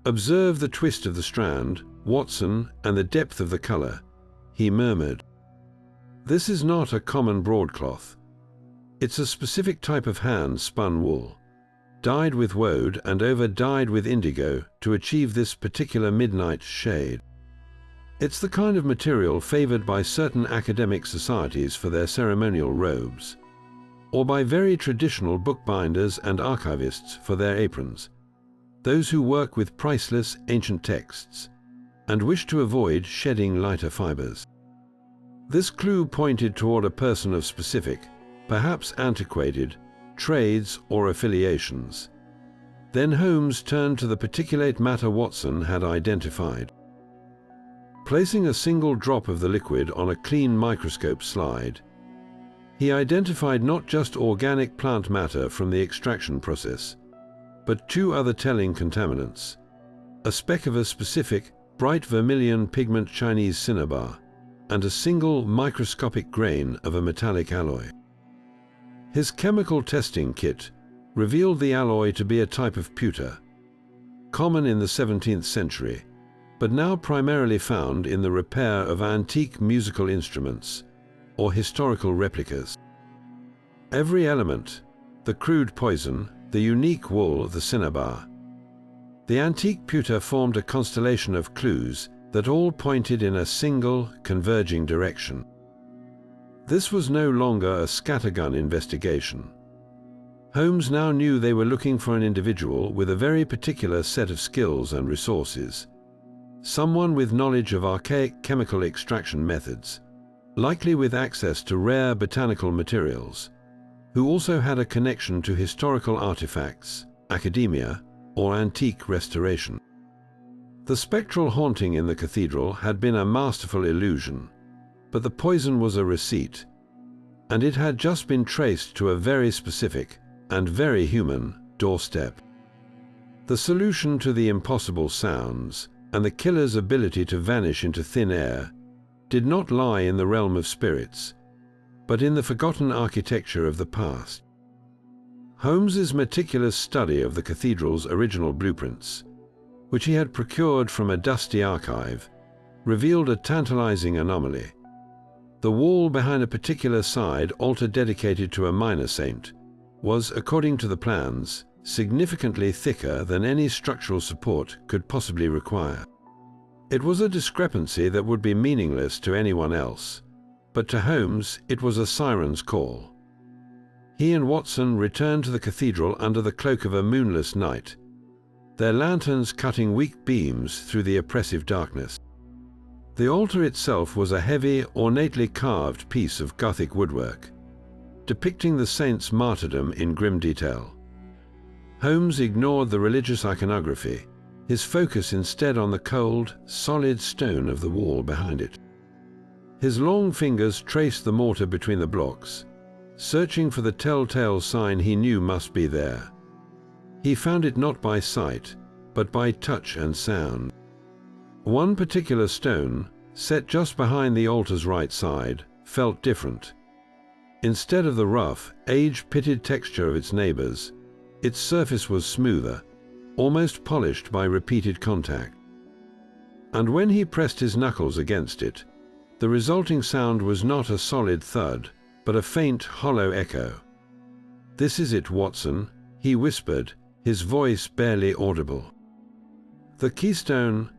"Observe the twist of the strand, Watson, and the depth of the color," he murmured. "This is not a common broadcloth. It's a specific type of hand-spun wool, dyed with woad and over-dyed with indigo to achieve this particular midnight shade. It's the kind of material favored by certain academic societies for their ceremonial robes, or by very traditional bookbinders and archivists for their aprons, those who work with priceless ancient texts and wish to avoid shedding lighter fibers." This clue pointed toward a person of specific, perhaps antiquated, trades or affiliations. Then Holmes turned to the particulate matter Watson had identified. Placing a single drop of the liquid on a clean microscope slide, he identified not just organic plant matter from the extraction process, but two other telling contaminants: a speck of a specific, bright vermilion pigment Chinese cinnabar, and a single microscopic grain of a metallic alloy. His chemical testing kit revealed the alloy to be a type of pewter, common in the 17th century, but now primarily found in the repair of antique musical instruments or historical replicas. Every element, the crude poison, the unique wool, the cinnabar, the antique pewter, formed a constellation of clues that all pointed in a single, converging direction. This was no longer a scattergun investigation. Holmes now knew they were looking for an individual with a very particular set of skills and resources, someone with knowledge of archaic chemical extraction methods, likely with access to rare botanical materials, who also had a connection to historical artifacts, academia, or antique restoration. The spectral haunting in the cathedral had been a masterful illusion, but the poison was a receipt, and it had just been traced to a very specific and very human doorstep. The solution to the impossible sounds and the killer's ability to vanish into thin air did not lie in the realm of spirits. but in the forgotten architecture of the past. Holmes's meticulous study of the cathedral's original blueprints, which he had procured from a dusty archive, revealed a tantalizing anomaly. The wall behind a particular side altar dedicated to a minor saint was, according to the plans, significantly thicker than any structural support could possibly require. It was a discrepancy that would be meaningless to anyone else, but to Holmes it was a siren's call. He and Watson returned to the cathedral under the cloak of a moonless night, their lanterns cutting weak beams through the oppressive darkness. The altar itself was a heavy, ornately carved piece of Gothic woodwork, depicting the saint's martyrdom in grim detail. Holmes ignored the religious iconography, his focus instead on the cold, solid stone of the wall behind it. His long fingers traced the mortar between the blocks, searching for the telltale sign he knew must be there. He found it not by sight, but by touch and sound. One particular stone, set just behind the altar's right side, felt different. Instead of the rough, age-pitted texture of its neighbors, its surface was smoother, almost polished by repeated contact. And when he pressed his knuckles against it, the resulting sound was not a solid thud, but a faint, hollow echo. "This is it, Watson," he whispered, his voice barely audible. The keystone,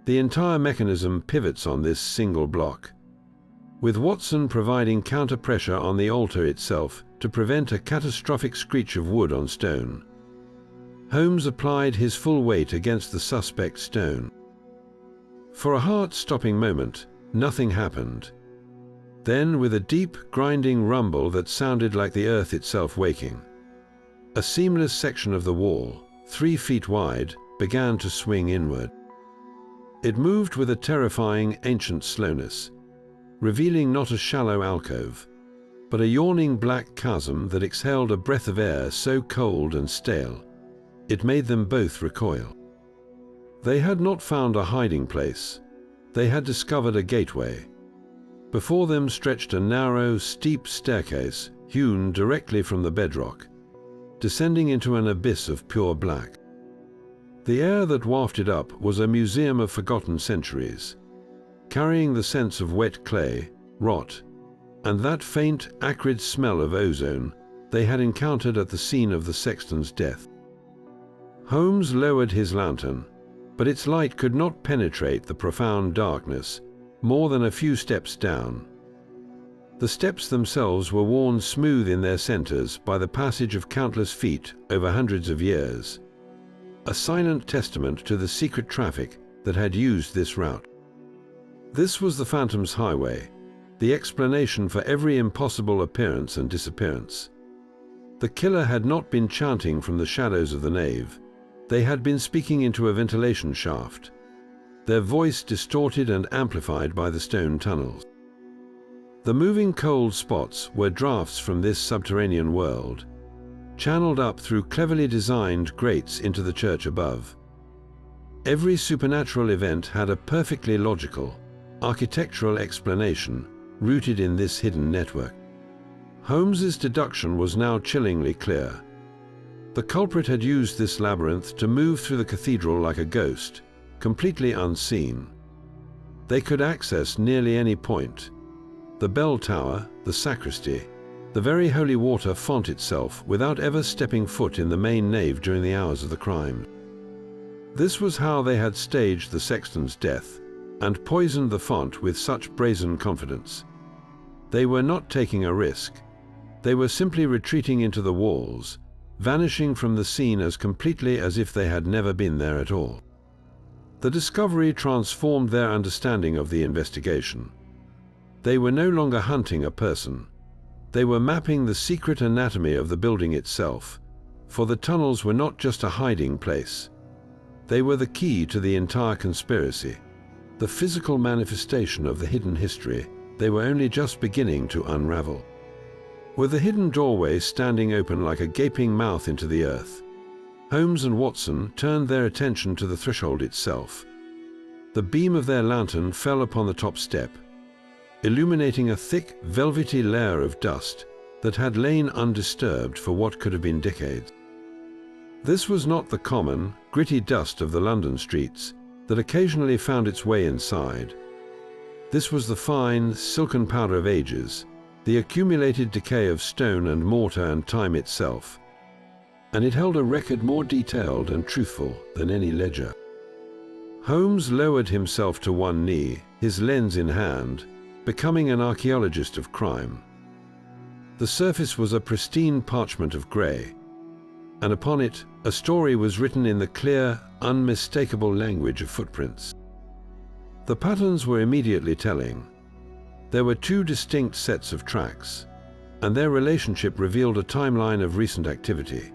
the entire mechanism pivots on this single block, with Watson providing counter-pressure on the altar itself to prevent a catastrophic screech of wood on stone. Holmes applied his full weight against the suspect stone. For a heart-stopping moment, nothing happened. Then, with a deep, grinding rumble that sounded like the earth itself waking, a seamless section of the wall, 3 feet wide, began to swing inward. It moved with a terrifying, ancient slowness, revealing not a shallow alcove, but a yawning black chasm that exhaled a breath of air so cold and stale, it made them both recoil. They had not found a hiding place. They had discovered a gateway. Before them stretched a narrow, steep staircase hewn directly from the bedrock, descending into an abyss of pure black. The air that wafted up was a museum of forgotten centuries, carrying the sense of wet clay, rot, and that faint, acrid smell of ozone they had encountered at the scene of the sexton's death. Holmes lowered his lantern, but its light could not penetrate the profound darkness more than a few steps down. The steps themselves were worn smooth in their centers by the passage of countless feet over hundreds of years, a silent testament to the secret traffic that had used this route. This was the Phantom's Highway, the explanation for every impossible appearance and disappearance. The killer had not been chanting from the shadows of the nave. They had been speaking into a ventilation shaft, their voice distorted and amplified by the stone tunnels. The moving cold spots were drafts from this subterranean world, channeled up through cleverly designed grates into the church above. Every supernatural event had a perfectly logical, architectural explanation rooted in this hidden network. Holmes's deduction was now chillingly clear. The culprit had used this labyrinth to move through the cathedral like a ghost, completely unseen. They could access nearly any point: the bell tower, the sacristy, the very holy water font itself, without ever stepping foot in the main nave during the hours of the crime. This was how they had staged the sexton's death and poisoned the font with such brazen confidence. They were not taking a risk. They were simply retreating into the walls, vanishing from the scene as completely as if they had never been there at all. The discovery transformed their understanding of the investigation. They were no longer hunting a person. They were mapping the secret anatomy of the building itself, for the tunnels were not just a hiding place. They were the key to the entire conspiracy, the physical manifestation of the hidden history they were only just beginning to unravel. With the hidden doorway standing open like a gaping mouth into the earth, Holmes and Watson turned their attention to the threshold itself. The beam of their lantern fell upon the top step. illuminating a thick, velvety layer of dust that had lain undisturbed for what could have been decades. This was not the common, gritty dust of the London streets that occasionally found its way inside. This was the fine, silken powder of ages, the accumulated decay of stone and mortar and time itself, and it held a record more detailed and truthful than any ledger. Holmes lowered himself to one knee, his lens in hand, becoming an archaeologist of crime. The surface was a pristine parchment of grey, and upon it a story was written in the clear, unmistakable language of footprints. The patterns were immediately telling. There were two distinct sets of tracks, and their relationship revealed a timeline of recent activity.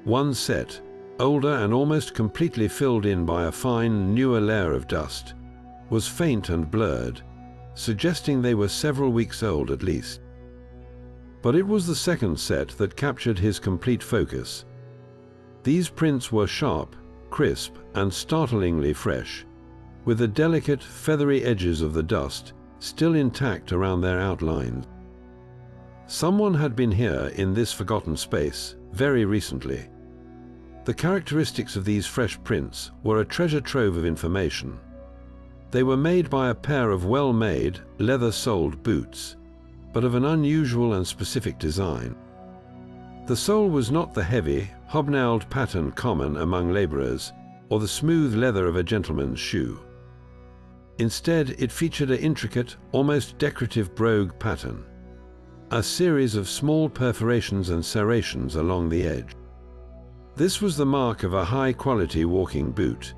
One set, older and almost completely filled in by a fine, newer layer of dust, was faint and blurred, suggesting they were several weeks old at least. But it was the second set that captured his complete focus. These prints were sharp, crisp, and startlingly fresh, with the delicate, feathery edges of the dust still intact around their outlines. Someone had been here in this forgotten space very recently. The characteristics of these fresh prints were a treasure trove of information. They were made by a pair of well-made, leather-soled boots, but of an unusual and specific design. The sole was not the heavy, hobnailed pattern common among labourers, or the smooth leather of a gentleman's shoe. Instead, it featured an intricate, almost decorative brogue pattern, a series of small perforations and serrations along the edge. This was the mark of a high-quality walking boot,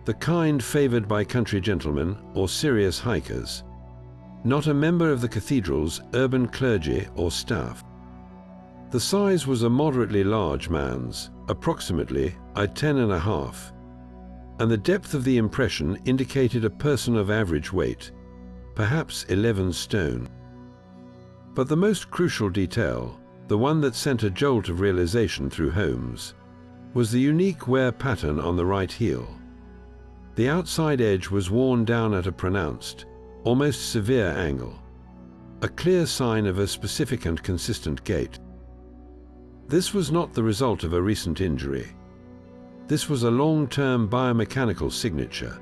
the kind favoured by country gentlemen or serious hikers, not a member of the cathedral's urban clergy or staff. The size was a moderately large man's, approximately 10.5, and the depth of the impression indicated a person of average weight, perhaps 11 stone. But the most crucial detail, the one that sent a jolt of realization through Holmes, was the unique wear pattern on the right heel. The outside edge was worn down at a pronounced, almost severe angle, a clear sign of a specific and consistent gait. This was not the result of a recent injury. This was a long-term biomechanical signature,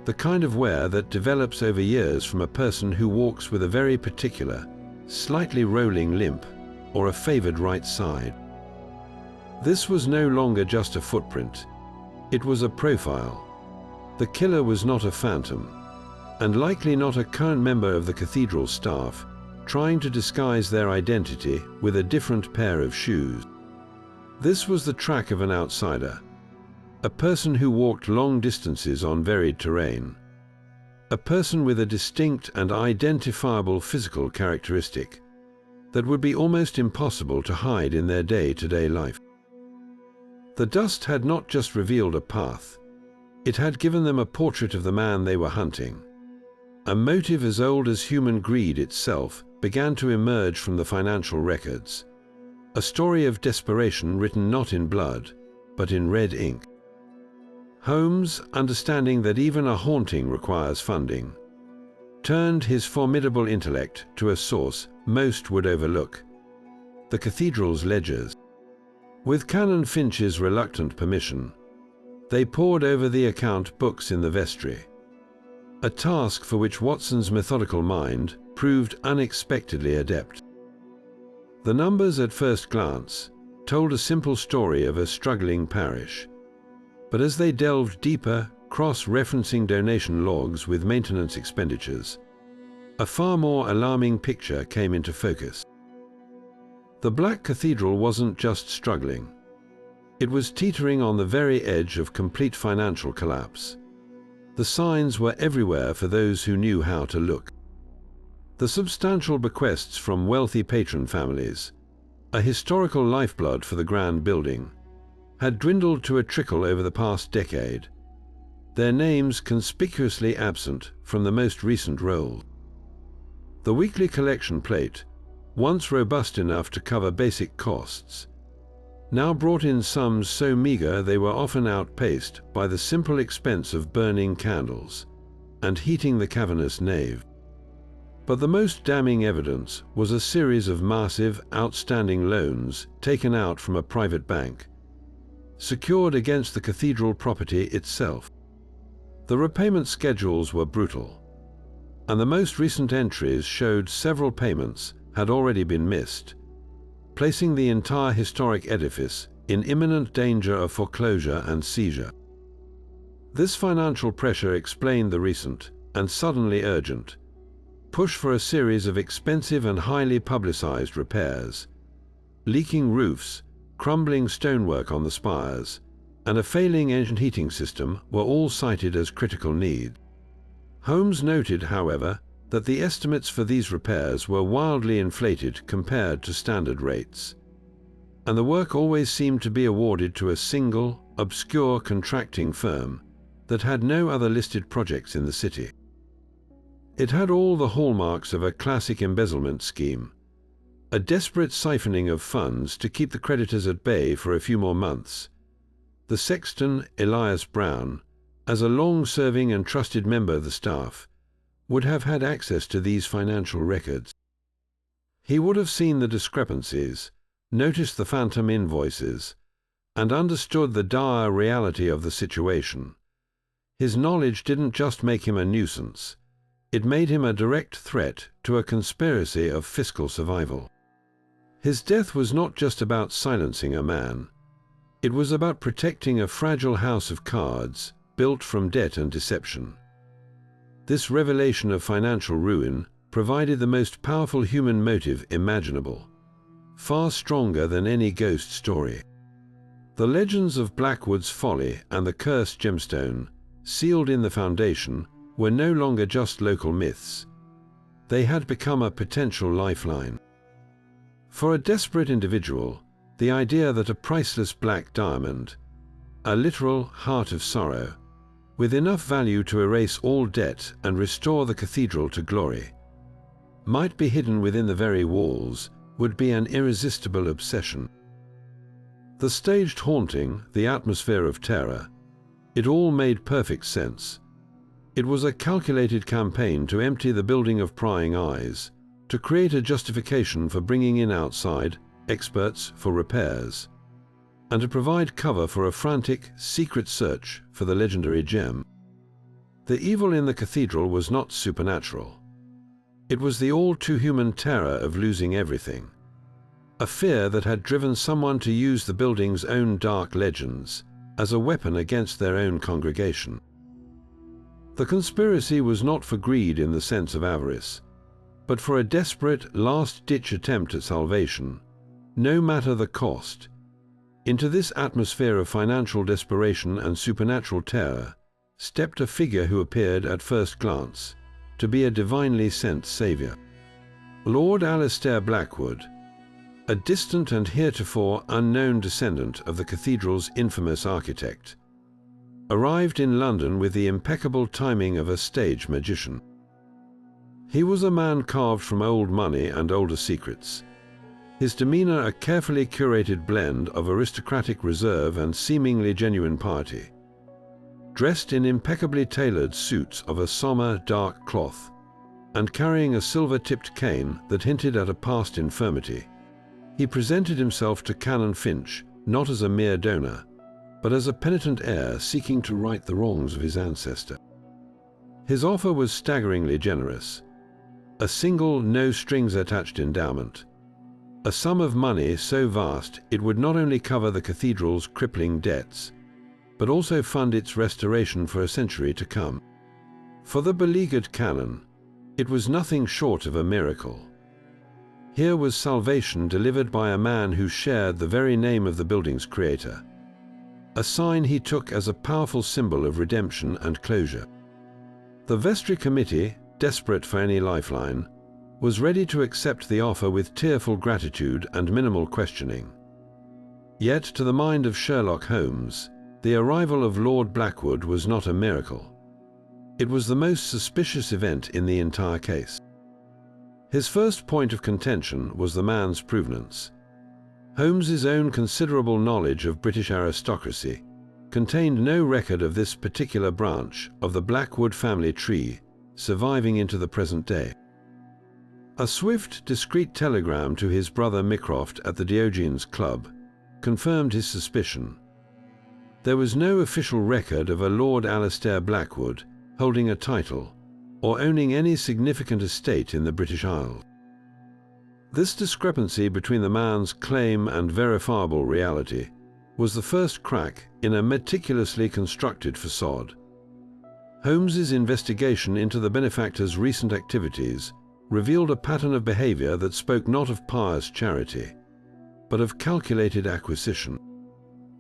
the kind of wear that develops over years from a person who walks with a very particular, slightly rolling limp or a favored right side. This was no longer just a footprint. It was a profile. The killer was not a phantom, and likely not a current member of the cathedral staff trying to disguise their identity with a different pair of shoes. This was the track of an outsider, a person who walked long distances on varied terrain, a person with a distinct and identifiable physical characteristic that would be almost impossible to hide in their day-to-day life. The dust had not just revealed a path, it had given them a portrait of the man they were hunting. A motive as old as human greed itself began to emerge from the financial records, a story of desperation written not in blood, but in red ink. Holmes, understanding that even a haunting requires funding, turned his formidable intellect to a source most would overlook: the cathedral's ledgers. With Canon Finch's reluctant permission, they pored over the account books in the vestry, a task for which Watson's methodical mind proved unexpectedly adept. The numbers at first glance told a simple story of a struggling parish, but as they delved deeper, cross-referencing donation logs with maintenance expenditures, a far more alarming picture came into focus. The Black Cathedral wasn't just struggling. It was teetering on the very edge of complete financial collapse. The signs were everywhere for those who knew how to look. The substantial bequests from wealthy patron families, a historical lifeblood for the grand building, had dwindled to a trickle over the past decade, their names conspicuously absent from the most recent roll. The weekly collection plate, once robust enough to cover basic costs, now brought in sums so meager they were often outpaced by the simple expense of burning candles and heating the cavernous nave. But the most damning evidence was a series of massive, outstanding loans taken out from a private bank, secured against the cathedral property itself. The repayment schedules were brutal, and the most recent entries showed several payments had already been missed, placing the entire historic edifice in imminent danger of foreclosure and seizure. This financial pressure explained the recent, and suddenly urgent, push for a series of expensive and highly publicized repairs. Leaking roofs, crumbling stonework on the spires, and a failing engine heating system were all cited as critical needs. Holmes noted, however, that the estimates for these repairs were wildly inflated compared to standard rates, and the work always seemed to be awarded to a single, obscure contracting firm that had no other listed projects in the city. It had all the hallmarks of a classic embezzlement scheme, a desperate siphoning of funds to keep the creditors at bay for a few more months. The sexton, Elias Brown, as a long-serving and trusted member of the staff, would have had access to these financial records. He would have seen the discrepancies, noticed the phantom invoices, and understood the dire reality of the situation. His knowledge didn't just make him a nuisance, it made him a direct threat to a conspiracy of fiscal survival. His death was not just about silencing a man. It was about protecting a fragile house of cards built from debt and deception. This revelation of financial ruin provided the most powerful human motive imaginable, far stronger than any ghost story. The legends of Blackwood's folly and the cursed gemstone, sealed in the foundation, were no longer just local myths. They had become a potential lifeline. For a desperate individual, the idea that a priceless black diamond, a literal heart of sorrow, with enough value to erase all debt and restore the cathedral to glory, might be hidden within the very walls, would be an irresistible obsession. The staged haunting, the atmosphere of terror, it all made perfect sense. It was a calculated campaign to empty the building of prying eyes, to create a justification for bringing in outside experts for repairs, and to provide cover for a frantic, secret search for the legendary gem. The evil in the cathedral was not supernatural. It was the all-too-human terror of losing everything, a fear that had driven someone to use the building's own dark legends as a weapon against their own congregation. The conspiracy was not for greed in the sense of avarice, but for a desperate, last-ditch attempt at salvation, no matter the cost. Into this atmosphere of financial desperation and supernatural terror stepped a figure who appeared, at first glance, to be a divinely sent savior. Lord Alistair Blackwood, a distant and heretofore unknown descendant of the cathedral's infamous architect, arrived in London with the impeccable timing of a stage magician. He was a man carved from old money and older secrets, his demeanor a carefully curated blend of aristocratic reserve and seemingly genuine piety. Dressed in impeccably tailored suits of a sombre, dark cloth, and carrying a silver-tipped cane that hinted at a past infirmity, he presented himself to Canon Finch not as a mere donor, but as a penitent heir seeking to right the wrongs of his ancestor. His offer was staggeringly generous. A single, no-strings-attached endowment, a sum of money so vast it would not only cover the cathedral's crippling debts, but also fund its restoration for a century to come. For the beleaguered canon, it was nothing short of a miracle. Here was salvation delivered by a man who shared the very name of the building's creator, a sign he took as a powerful symbol of redemption and closure. The vestry committee, desperate for any lifeline, was ready to accept the offer with tearful gratitude and minimal questioning. Yet, to the mind of Sherlock Holmes, the arrival of Lord Blackwood was not a miracle. It was the most suspicious event in the entire case. His first point of contention was the man's provenance. Holmes's own considerable knowledge of British aristocracy contained no record of this particular branch of the Blackwood family tree surviving into the present day. A swift, discreet telegram to his brother Mycroft at the Diogenes Club confirmed his suspicion. There was no official record of a Lord Alastair Blackwood holding a title or owning any significant estate in the British Isles. This discrepancy between the man's claim and verifiable reality was the first crack in a meticulously constructed facade. Holmes's investigation into the benefactor's recent activities revealed a pattern of behavior that spoke not of pious charity, but of calculated acquisition.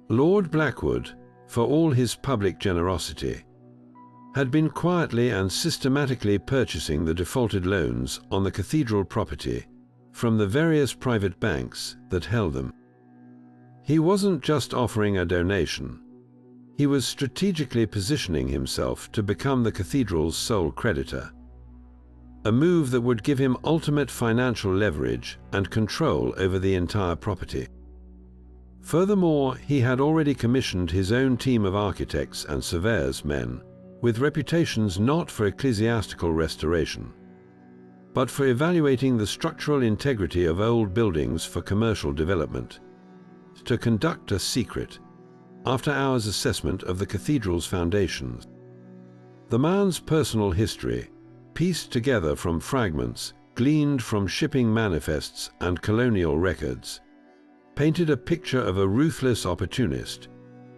Lord Blackwood, for all his public generosity, had been quietly and systematically purchasing the defaulted loans on the cathedral property from the various private banks that held them. He wasn't just offering a donation. He was strategically positioning himself to become the cathedral's sole creditor, a move that would give him ultimate financial leverage and control over the entire property. Furthermore, he had already commissioned his own team of architects and surveyors men with reputations not for ecclesiastical restoration, but for evaluating the structural integrity of old buildings for commercial development, to conduct a secret, after-hours assessment of the cathedral's foundations. The man's personal history, pieced together from fragments gleaned from shipping manifests and colonial records, painted a picture of a ruthless opportunist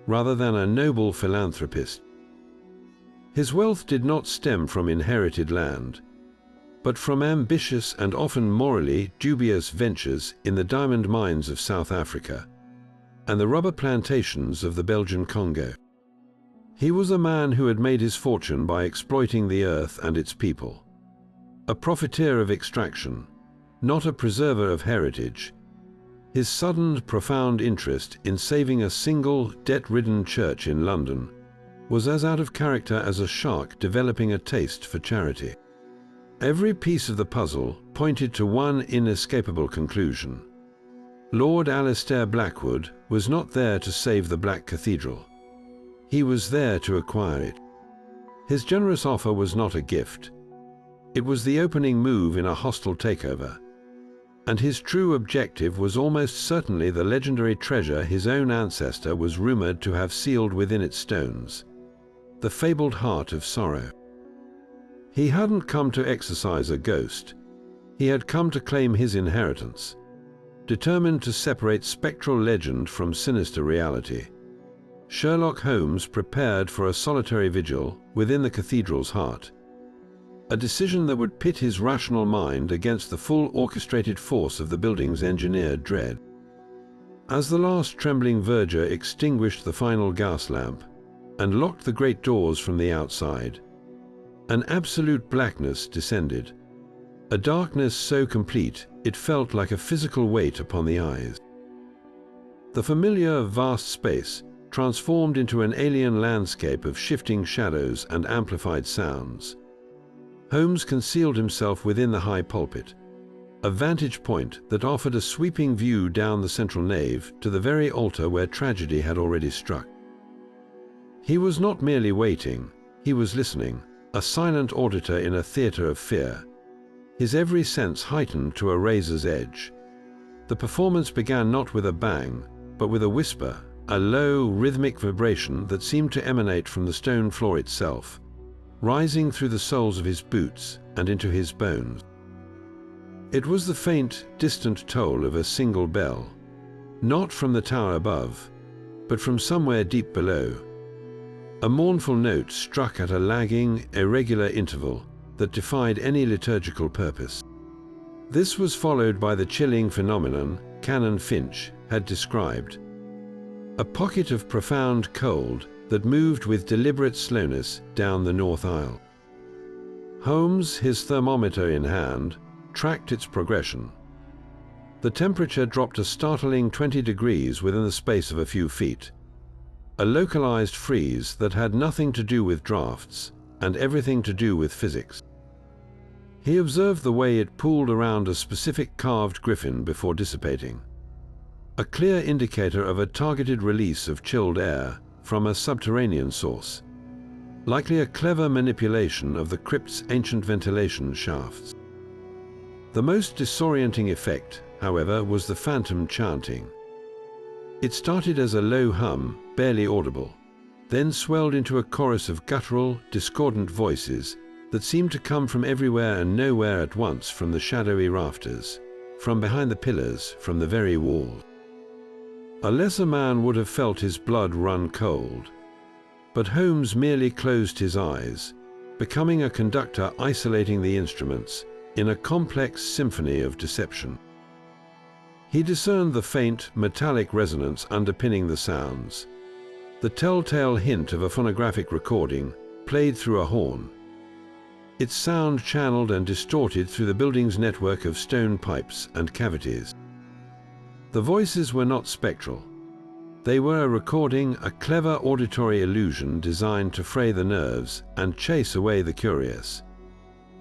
rather than a noble philanthropist. His wealth did not stem from inherited land, but from ambitious and often morally dubious ventures in the diamond mines of South Africa and the rubber plantations of the Belgian Congo. He was a man who had made his fortune by exploiting the earth and its people, a profiteer of extraction, not a preserver of heritage. His sudden, profound interest in saving a single, debt-ridden church in London was as out of character as a shark developing a taste for charity. Every piece of the puzzle pointed to one inescapable conclusion. Lord Alastair Blackwood was not there to save the Black Cathedral. He was there to acquire it. His generous offer was not a gift. It was the opening move in a hostile takeover, and his true objective was almost certainly the legendary treasure his own ancestor was rumored to have sealed within its stones, the fabled Heart of Sorrow. He hadn't come to exorcise a ghost. He had come to claim his inheritance, determined to separate spectral legend from sinister reality. Sherlock Holmes prepared for a solitary vigil within the cathedral's heart, a decision that would pit his rational mind against the full orchestrated force of the building's engineered dread. As the last trembling verger extinguished the final gas lamp and locked the great doors from the outside, an absolute blackness descended, a darkness so complete it felt like a physical weight upon the eyes. The familiar vast space transformed into an alien landscape of shifting shadows and amplified sounds. Holmes concealed himself within the high pulpit, a vantage point that offered a sweeping view down the central nave to the very altar where tragedy had already struck. He was not merely waiting, he was listening, a silent auditor in a theater of fear, his every sense heightened to a razor's edge. The performance began not with a bang, but with a whisper, a low, rhythmic vibration that seemed to emanate from the stone floor itself, rising through the soles of his boots and into his bones. It was the faint, distant toll of a single bell, not from the tower above, but from somewhere deep below. A mournful note struck at a lagging, irregular interval that defied any liturgical purpose. This was followed by the chilling phenomenon Canon Finch had described, a pocket of profound cold that moved with deliberate slowness down the north aisle. Holmes, his thermometer in hand, tracked its progression. The temperature dropped a startling 20 degrees within the space of a few feet, a localized freeze that had nothing to do with drafts and everything to do with physics. He observed the way it pooled around a specific carved griffin before dissipating, a clear indicator of a targeted release of chilled air from a subterranean source, likely a clever manipulation of the crypt's ancient ventilation shafts. The most disorienting effect, however, was the phantom chanting. It started as a low hum, barely audible, then swelled into a chorus of guttural, discordant voices that seemed to come from everywhere and nowhere at once, from the shadowy rafters, from behind the pillars, from the very wall. A lesser man would have felt his blood run cold, but Holmes merely closed his eyes, becoming a conductor isolating the instruments in a complex symphony of deception. He discerned the faint, metallic resonance underpinning the sounds, the telltale hint of a phonographic recording played through a horn, its sound channeled and distorted through the building's network of stone pipes and cavities. The voices were not spectral. They were a recording, a clever auditory illusion designed to fray the nerves and chase away the curious.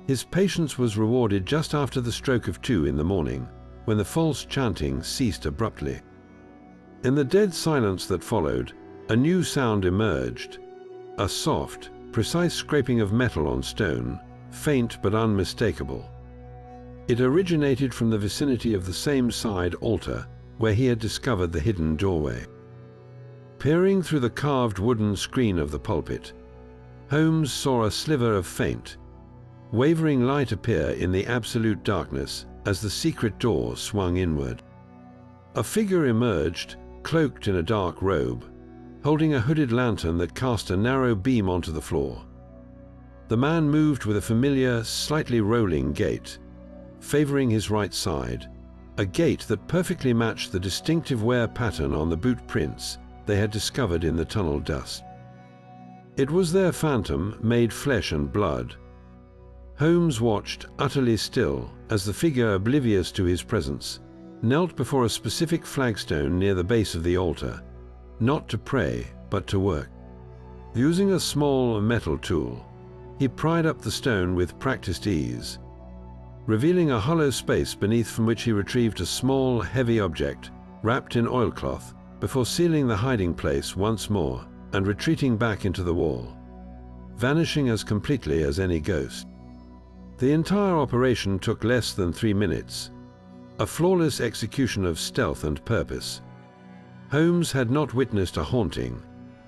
His patience was rewarded just after the stroke of 2 in the morning, when the false chanting ceased abruptly. In the dead silence that followed, a new sound emerged, a soft, precise scraping of metal on stone, faint but unmistakable. It originated from the vicinity of the same side altar where he had discovered the hidden doorway. Peering through the carved wooden screen of the pulpit, Holmes saw a sliver of faint, wavering light appear in the absolute darkness as the secret door swung inward. A figure emerged, cloaked in a dark robe, holding a hooded lantern that cast a narrow beam onto the floor. The man moved with a familiar, slightly rolling gait, favoring his right side, a gait that perfectly matched the distinctive wear pattern on the boot prints they had discovered in the tunnel dust. It was their phantom, made flesh and blood. Holmes watched, utterly still, as the figure, oblivious to his presence, knelt before a specific flagstone near the base of the altar, not to pray, but to work. Using a small metal tool, he pried up the stone with practiced ease, revealing a hollow space beneath from which he retrieved a small, heavy object wrapped in oilcloth before sealing the hiding place once more and retreating back into the wall, vanishing as completely as any ghost. The entire operation took less than 3 minutes, a flawless execution of stealth and purpose. Holmes had not witnessed a haunting,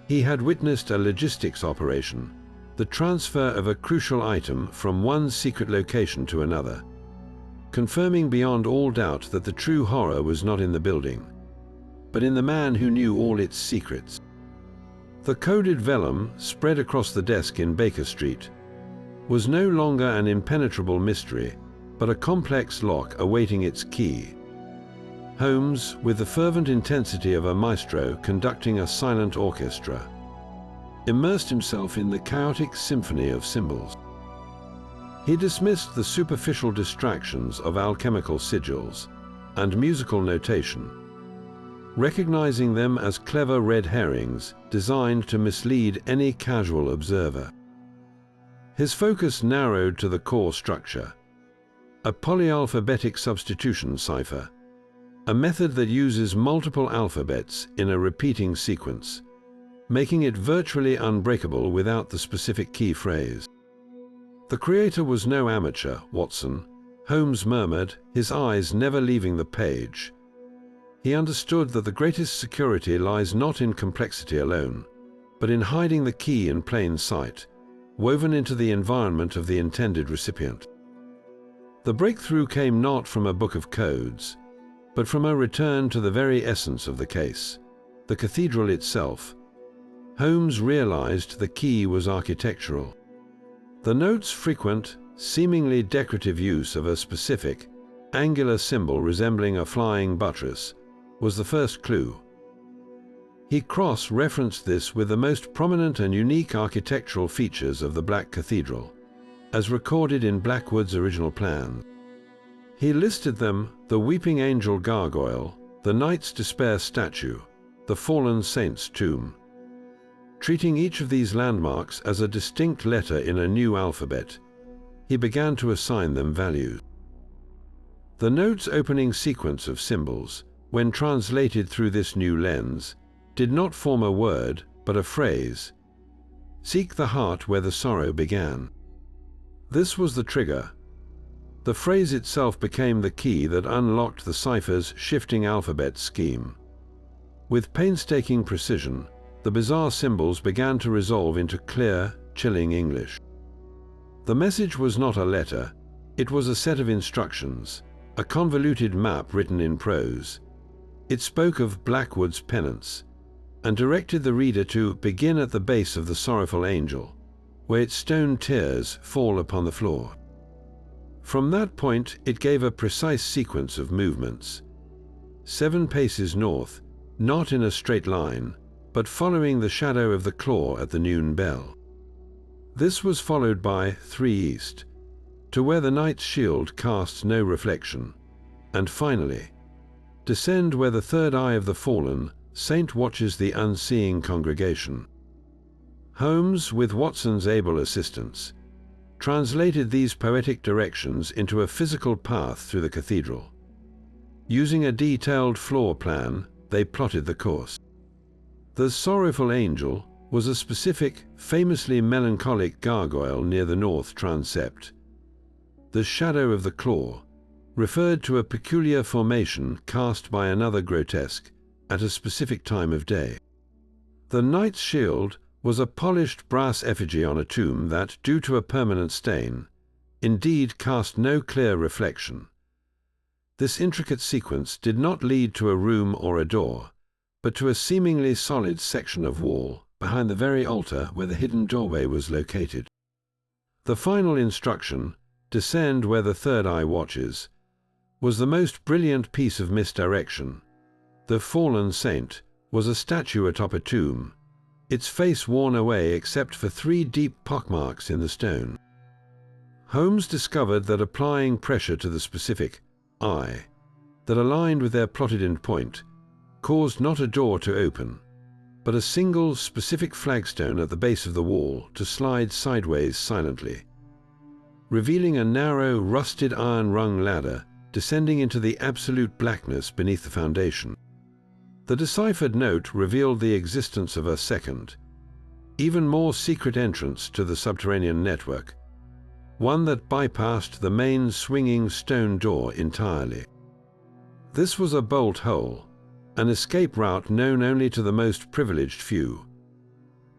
he had witnessed a logistics operation, the transfer of a crucial item from one secret location to another, confirming beyond all doubt that the true horror was not in the building, but in the man who knew all its secrets. The coded vellum, spread across the desk in Baker Street, was no longer an impenetrable mystery, but a complex lock awaiting its key. Holmes, with the fervent intensity of a maestro conducting a silent orchestra, immersed himself in the chaotic symphony of symbols. He dismissed the superficial distractions of alchemical sigils and musical notation, recognizing them as clever red herrings designed to mislead any casual observer. His focus narrowed to the core structure, a polyalphabetic substitution cipher, a method that uses multiple alphabets in a repeating sequence, making it virtually unbreakable without the specific key phrase. The creator was no amateur, Watson, Holmes murmured, his eyes never leaving the page. He understood that the greatest security lies not in complexity alone, but in hiding the key in plain sight, woven into the environment of the intended recipient. The breakthrough came not from a book of codes, but from a return to the very essence of the case, the cathedral itself. Holmes realized the key was architectural. The note's frequent, seemingly decorative use of a specific, angular symbol resembling a flying buttress was the first clue. He cross-referenced this with the most prominent and unique architectural features of the Black Cathedral, as recorded in Blackwood's original plan. He listed them: the Weeping Angel gargoyle, the Knight's Despair statue, the Fallen Saint's tomb. Treating each of these landmarks as a distinct letter in a new alphabet, he began to assign them values. The note's opening sequence of symbols, when translated through this new lens, did not form a word, but a phrase. Seek the heart where the sorrow began. This was the trigger. The phrase itself became the key that unlocked the cipher's shifting alphabet scheme. With painstaking precision, the bizarre symbols began to resolve into clear, chilling English. The message was not a letter, it was a set of instructions, a convoluted map written in prose. It spoke of Blackwood's penance, and directed the reader to begin at the base of the sorrowful angel, where its stone tears fall upon the floor. From that point, it gave a precise sequence of movements. 7 paces north, not in a straight line, but following the shadow of the claw at the noon bell. This was followed by 3 east, to where the knight's shield casts no reflection, and finally, descend where the third eye of the fallen saint watches the unseeing congregation. Holmes, with Watson's able assistance, translated these poetic directions into a physical path through the cathedral. Using a detailed floor plan, they plotted the course. The sorrowful angel was a specific, famously melancholic gargoyle near the north transept. The shadow of the claw referred to a peculiar formation cast by another grotesque at a specific time of day. The knight's shield was a polished brass effigy on a tomb that, due to a permanent stain, indeed cast no clear reflection. This intricate sequence did not lead to a room or a door, but to a seemingly solid section of wall behind the very altar where the hidden doorway was located. The final instruction, descend where the third eye watches, was the most brilliant piece of misdirection. The fallen saint was a statue atop a tomb, its face worn away except for 3 deep pockmarks in the stone. Holmes discovered that applying pressure to the specific eye that aligned with their plotted-in point caused not a door to open, but a single specific flagstone at the base of the wall to slide sideways silently, revealing a narrow, rusted iron-rung ladder descending into the absolute blackness beneath the foundation. The deciphered note revealed the existence of a second, even more secret entrance to the subterranean network, one that bypassed the main swinging stone door entirely. This was a bolt hole, an escape route known only to the most privileged few.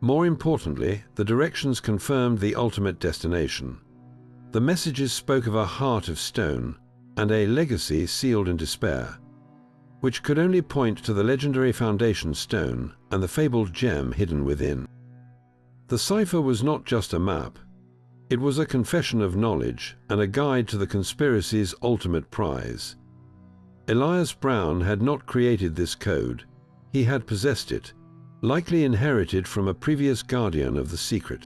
More importantly, the directions confirmed the ultimate destination. The messages spoke of a heart of stone and a legacy sealed in despair, which could only point to the legendary foundation stone and the fabled gem hidden within. The cipher was not just a map. It was a confession of knowledge and a guide to the conspiracy's ultimate prize. Elias Brown had not created this code. He had possessed it, likely inherited from a previous guardian of the secret.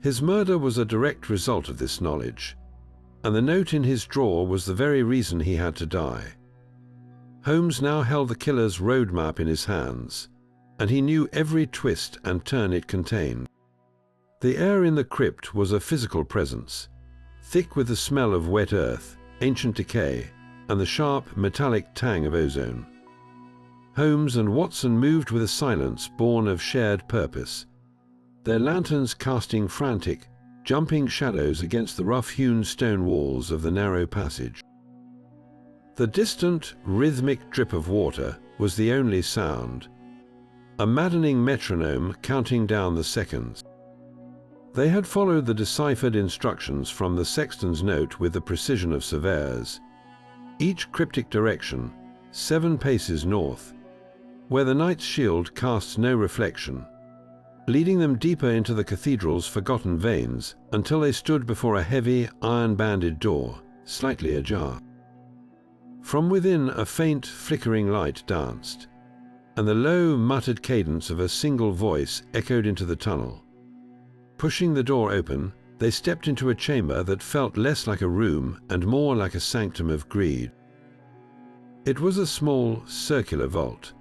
His murder was a direct result of this knowledge, and the note in his drawer was the very reason he had to die. Holmes now held the killer's roadmap in his hands, and he knew every twist and turn it contained. The air in the crypt was a physical presence, thick with the smell of wet earth, ancient decay, and the sharp, metallic tang of ozone. Holmes and Watson moved with a silence born of shared purpose, their lanterns casting frantic, jumping shadows against the rough-hewn stone walls of the narrow passage. The distant, rhythmic drip of water was the only sound, a maddening metronome counting down the seconds. They had followed the deciphered instructions from the sexton's note with the precision of surveyors. Each cryptic direction, 7 paces north, where the knight's shield casts no reflection, leading them deeper into the cathedral's forgotten veins until they stood before a heavy, iron-banded door, slightly ajar. From within, a faint, flickering light danced, and the low, muttered cadence of a single voice echoed into the tunnel. Pushing the door open, they stepped into a chamber that felt less like a room and more like a sanctum of greed. It was a small, circular vault,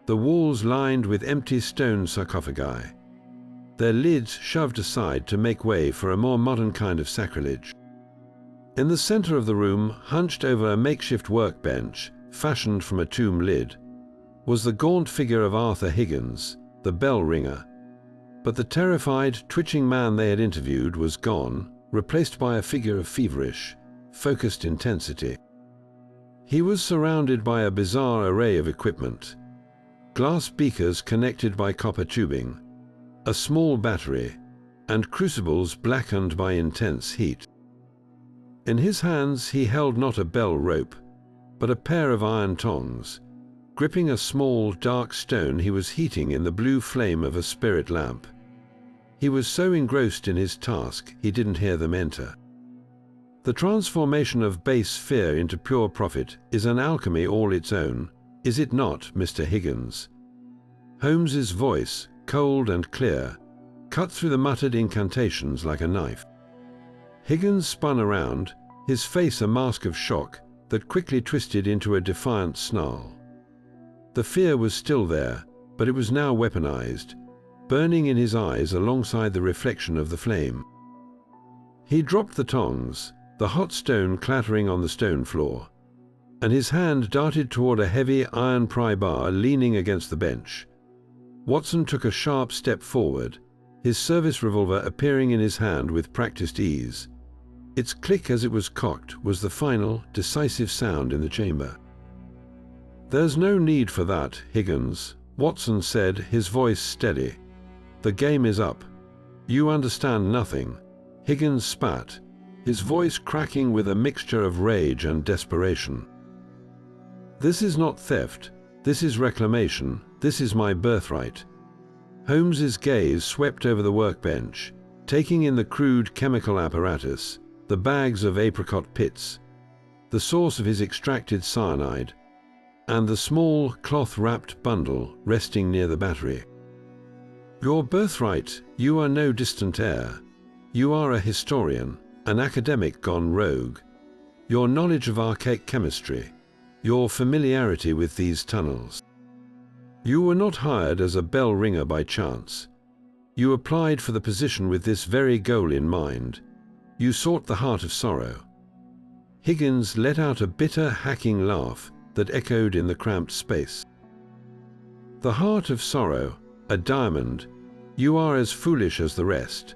the walls lined with empty stone sarcophagi, their lids shoved aside to make way for a more modern kind of sacrilege. In the center of the room, hunched over a makeshift workbench fashioned from a tomb lid, was the gaunt figure of Arthur Higgins, the bell ringer. But the terrified, twitching man they had interviewed was gone, replaced by a figure of feverish, focused intensity. He was surrounded by a bizarre array of equipment. Glass beakers connected by copper tubing, a small battery, and crucibles blackened by intense heat. In his hands he held not a bell rope, but a pair of iron tongs, gripping a small, dark stone he was heating in the blue flame of a spirit lamp. He was so engrossed in his task he didn't hear them enter. The transformation of base fear into pure profit is an alchemy all its own, is it not, Mr. Higgins? Holmes's voice, cold and clear, cut through the muttered incantations like a knife. Higgins spun around, his face a mask of shock that quickly twisted into a defiant snarl. The fear was still there, but it was now weaponized, burning in his eyes alongside the reflection of the flame. He dropped the tongs, the hot stone clattering on the stone floor, and his hand darted toward a heavy iron pry bar leaning against the bench. Watson took a sharp step forward, his service revolver appearing in his hand with practiced ease. Its click as it was cocked was the final, decisive sound in the chamber. "There's no need for that, Higgins," Watson said, his voice steady. "The game is up. You understand nothing." Higgins spat, his voice cracking with a mixture of rage and desperation. "This is not theft. This is reclamation. This is my birthright." Holmes's gaze swept over the workbench, taking in the crude chemical apparatus, the bags of apricot pits, the source of his extracted cyanide, and the small cloth-wrapped bundle resting near the battery. "Your birthright, you are no distant heir. You are a historian, an academic gone rogue. Your knowledge of archaic chemistry, your familiarity with these tunnels. You were not hired as a bell ringer by chance. You applied for the position with this very goal in mind. You sought the heart of sorrow." Higgins let out a bitter, hacking laugh that echoed in the cramped space. "The heart of sorrow, a diamond, you are as foolish as the rest.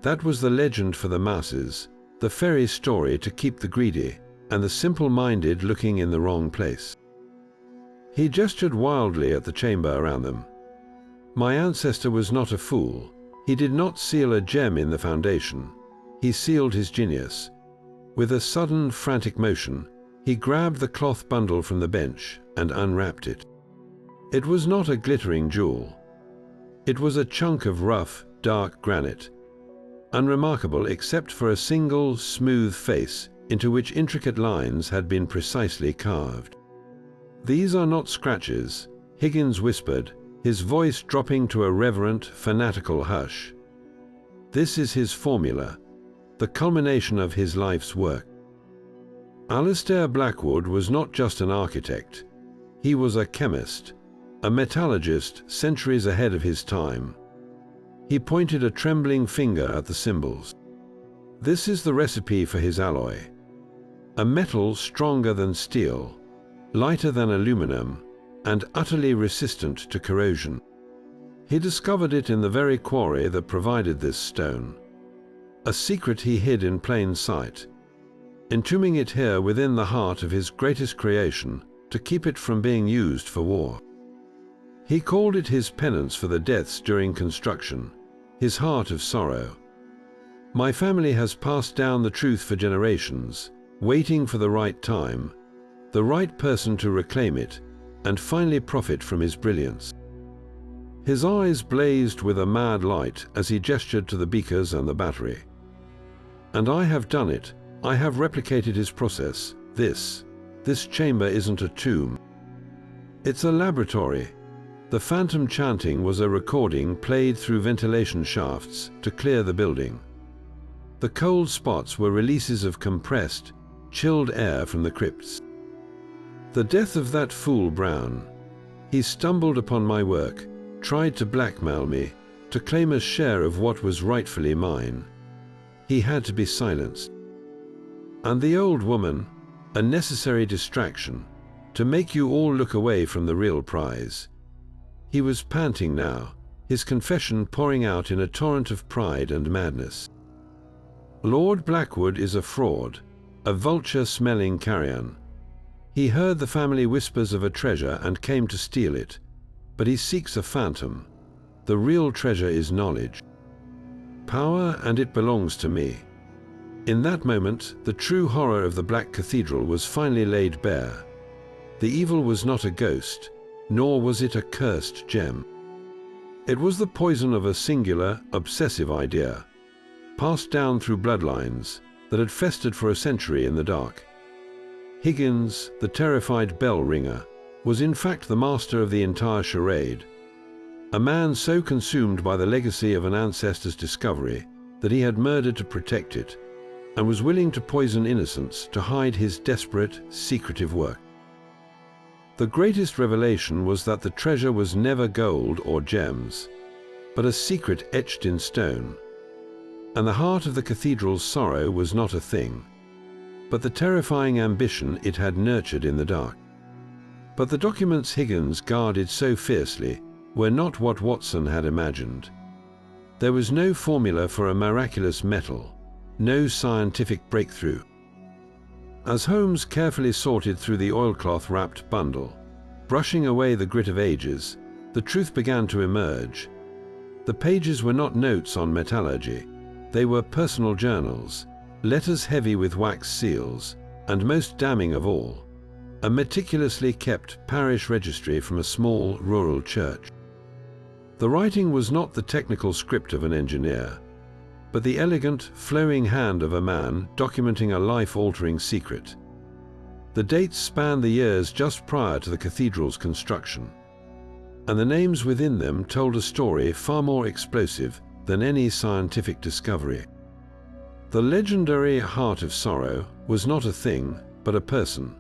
That was the legend for the masses, the fairy story to keep the greedy and the simple-minded looking in the wrong place." He gestured wildly at the chamber around them. "My ancestor was not a fool. He did not seal a gem in the foundation. He sealed his genius." With a sudden, frantic motion, he grabbed the cloth bundle from the bench and unwrapped it. It was not a glittering jewel. It was a chunk of rough, dark granite, unremarkable except for a single, smooth face into which intricate lines had been precisely carved. "These are not scratches," Higgins whispered, his voice dropping to a reverent, fanatical hush. "This is his formula, the culmination of his life's work." Alistair Blackwood was not just an architect. He was a chemist, a metallurgist centuries ahead of his time. He pointed a trembling finger at the symbols. "This is the recipe for his alloy. A metal stronger than steel, lighter than aluminum, and utterly resistant to corrosion. He discovered it in the very quarry that provided this stone. A secret he hid in plain sight, entombing it here within the heart of his greatest creation to keep it from being used for war. He called it his penance for the deaths during construction, his heart of sorrow. My family has passed down the truth for generations, waiting for the right time, the right person to reclaim it, and finally profit from his brilliance." His eyes blazed with a mad light as he gestured to the beakers and the battery. "And I have done it. I have replicated his process. This chamber isn't a tomb. It's a laboratory." The phantom chanting was a recording played through ventilation shafts to clear the building. The cold spots were releases of compressed, chilled air from the crypts. "The death of that fool Brown. He stumbled upon my work, tried to blackmail me, to claim a share of what was rightfully mine. He had to be silenced. And the old woman, a necessary distraction, to make you all look away from the real prize." He was panting now, his confession pouring out in a torrent of pride and madness. "Lord Blackwood is a fraud. a vulture-smelling carrion. He heard the family whispers of a treasure and came to steal it, but he seeks a phantom. The real treasure is knowledge. Power, and it belongs to me. In that moment, the true horror of the Black Cathedral was finally laid bare. The evil was not a ghost, nor was it a cursed gem. It was the poison of a singular, obsessive idea, passed down through bloodlines, that had festered for a century in the dark. Higgins, the terrified bell ringer, was in fact the master of the entire charade, a man so consumed by the legacy of an ancestor's discovery that he had murdered to protect it, and was willing to poison innocents to hide his desperate, secretive work. The greatest revelation was that the treasure was never gold or gems, but a secret etched in stone. And the heart of the cathedral's sorrow was not a thing, but the terrifying ambition it had nurtured in the dark. But the documents Higgins guarded so fiercely were not what Watson had imagined. There was no formula for a miraculous metal, no scientific breakthrough. As Holmes carefully sorted through the oilcloth-wrapped bundle, brushing away the grit of ages, the truth began to emerge. The pages were not notes on metallurgy. They were personal journals, letters heavy with wax seals, and most damning of all, a meticulously kept parish registry from a small rural church. The writing was not the technical script of an engineer, but the elegant, flowing hand of a man documenting a life-altering secret. The dates span the years just prior to the cathedral's construction, and the names within them told a story far more explosive than any scientific discovery. The legendary Heart of Sorrow was not a thing, but a person.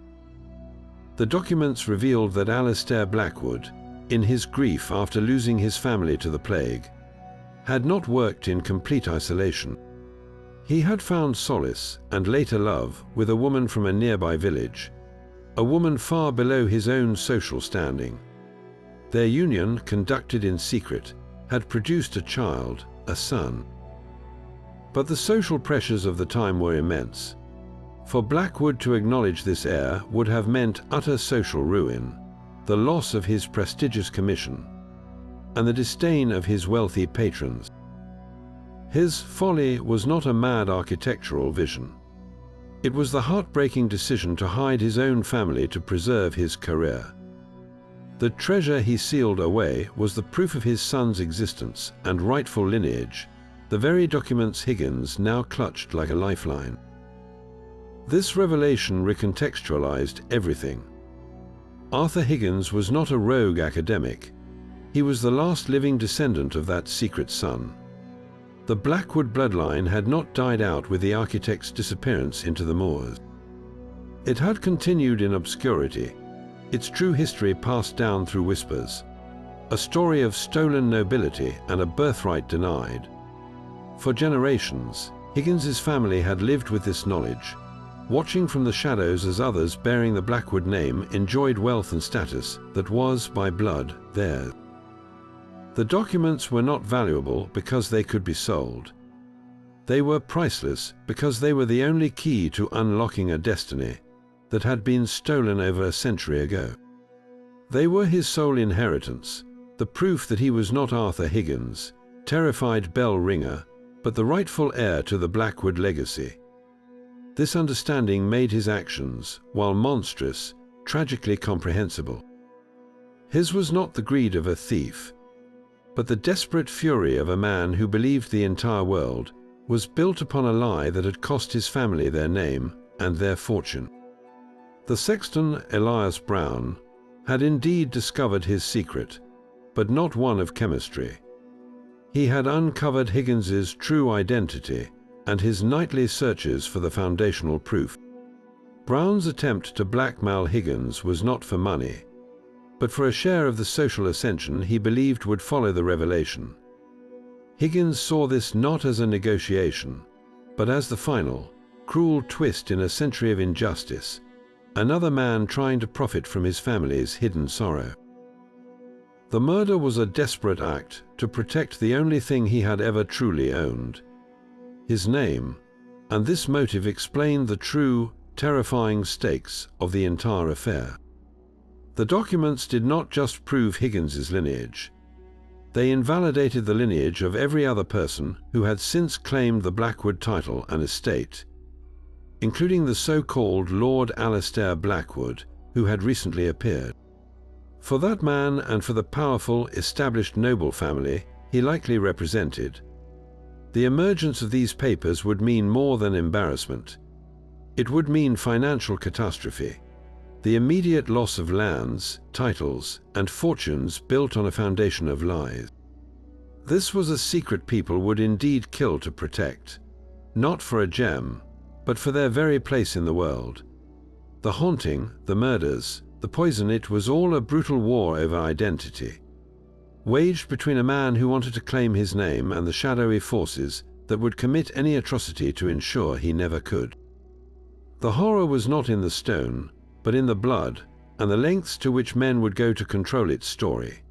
The documents revealed that Alistair Blackwood, in his grief after losing his family to the plague, had not worked in complete isolation. He had found solace, and later love, with a woman from a nearby village, a woman far below his own social standing. Their union, conducted in secret, had produced a child, a son. But the social pressures of the time were immense. For Blackwood to acknowledge this heir would have meant utter social ruin, the loss of his prestigious commission, and the disdain of his wealthy patrons. His folly was not a mad architectural vision. It was the heartbreaking decision to hide his own family to preserve his career. The treasure he sealed away was the proof of his son's existence and rightful lineage, the very documents Higgins now clutched like a lifeline. This revelation recontextualized everything. Arthur Higgins was not a rogue academic. He was the last living descendant of that secret son. The Blackwood bloodline had not died out with the architect's disappearance into the moors. It had continued in obscurity, its true history passed down through whispers, a story of stolen nobility and a birthright denied. For generations, Higgins's family had lived with this knowledge, watching from the shadows as others bearing the Blackwood name enjoyed wealth and status that was, by blood, theirs. The documents were not valuable because they could be sold. They were priceless because they were the only key to unlocking a destiny that had been stolen over a century ago. They were his sole inheritance, the proof that he was not Arthur Higgins, terrified bell ringer, but the rightful heir to the Blackwood legacy. This understanding made his actions, while monstrous, tragically comprehensible. His was not the greed of a thief, but the desperate fury of a man who believed the entire world was built upon a lie that had cost his family their name and their fortune. The sexton, Elias Brown, had indeed discovered his secret, but not one of chemistry. He had uncovered Higgins's true identity and his nightly searches for the foundational proof. Brown's attempt to blackmail Higgins was not for money, but for a share of the social ascension he believed would follow the revelation. Higgins saw this not as a negotiation, but as the final, cruel twist in a century of injustice, another man trying to profit from his family's hidden sorrow. The murder was a desperate act to protect the only thing he had ever truly owned: his name, and this motive explained the true, terrifying stakes of the entire affair. The documents did not just prove Higgins's lineage. They invalidated the lineage of every other person who had since claimed the Blackwood title and estate, including the so-called Lord Alastair Blackwood, who had recently appeared. For that man and for the powerful, established noble family he likely represented, the emergence of these papers would mean more than embarrassment. It would mean financial catastrophe, the immediate loss of lands, titles, and fortunes built on a foundation of lies. This was a secret people would indeed kill to protect, not for a gem, but for their very place in the world. The haunting, the murders, the poison, it was all a brutal war over identity, waged between a man who wanted to claim his name and the shadowy forces that would commit any atrocity to ensure he never could. The horror was not in the stone, but in the blood and the lengths to which men would go to control its story.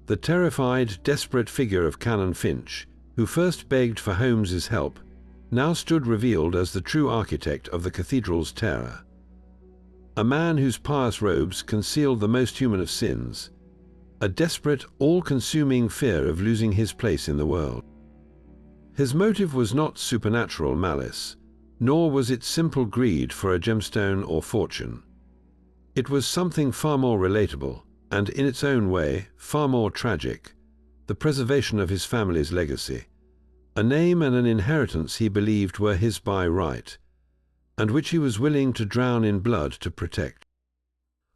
The terrified, desperate figure of Canon Finch, who first begged for Holmes's help, now stood revealed as the true architect of the cathedral's terror. A man whose pious robes concealed the most human of sins, a desperate, all-consuming fear of losing his place in the world. His motive was not supernatural malice, nor was it simple greed for a gemstone or fortune. It was something far more relatable, and in its own way, far more tragic: the preservation of his family's legacy, a name and an inheritance he believed were his by right, and which he was willing to drown in blood to protect.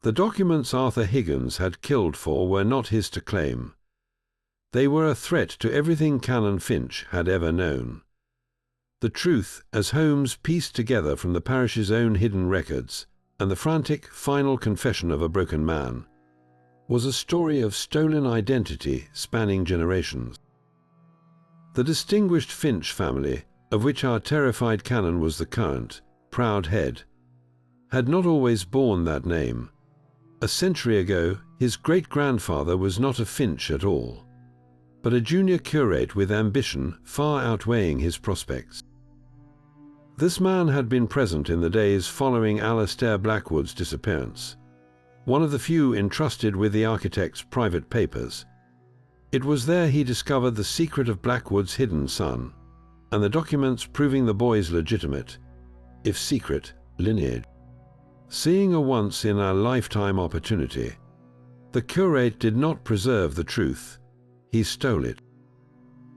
The documents Arthur Higgins had killed for were not his to claim. They were a threat to everything Canon Finch had ever known. The truth, as Holmes pieced together from the parish's own hidden records and the frantic, final confession of a broken man, was a story of stolen identity spanning generations. The distinguished Finch family, of which our terrified Canon was the current, proud head, had not always borne that name. A century ago, his great-grandfather was not a Finch at all, but a junior curate with ambition far outweighing his prospects. This man had been present in the days following Alastair Blackwood's disappearance, one of the few entrusted with the architect's private papers. It was there he discovered the secret of Blackwood's hidden son, and the documents proving the boy's legitimate, if secret, lineage. Seeing a once-in-a-lifetime opportunity, the curate did not preserve the truth, he stole it.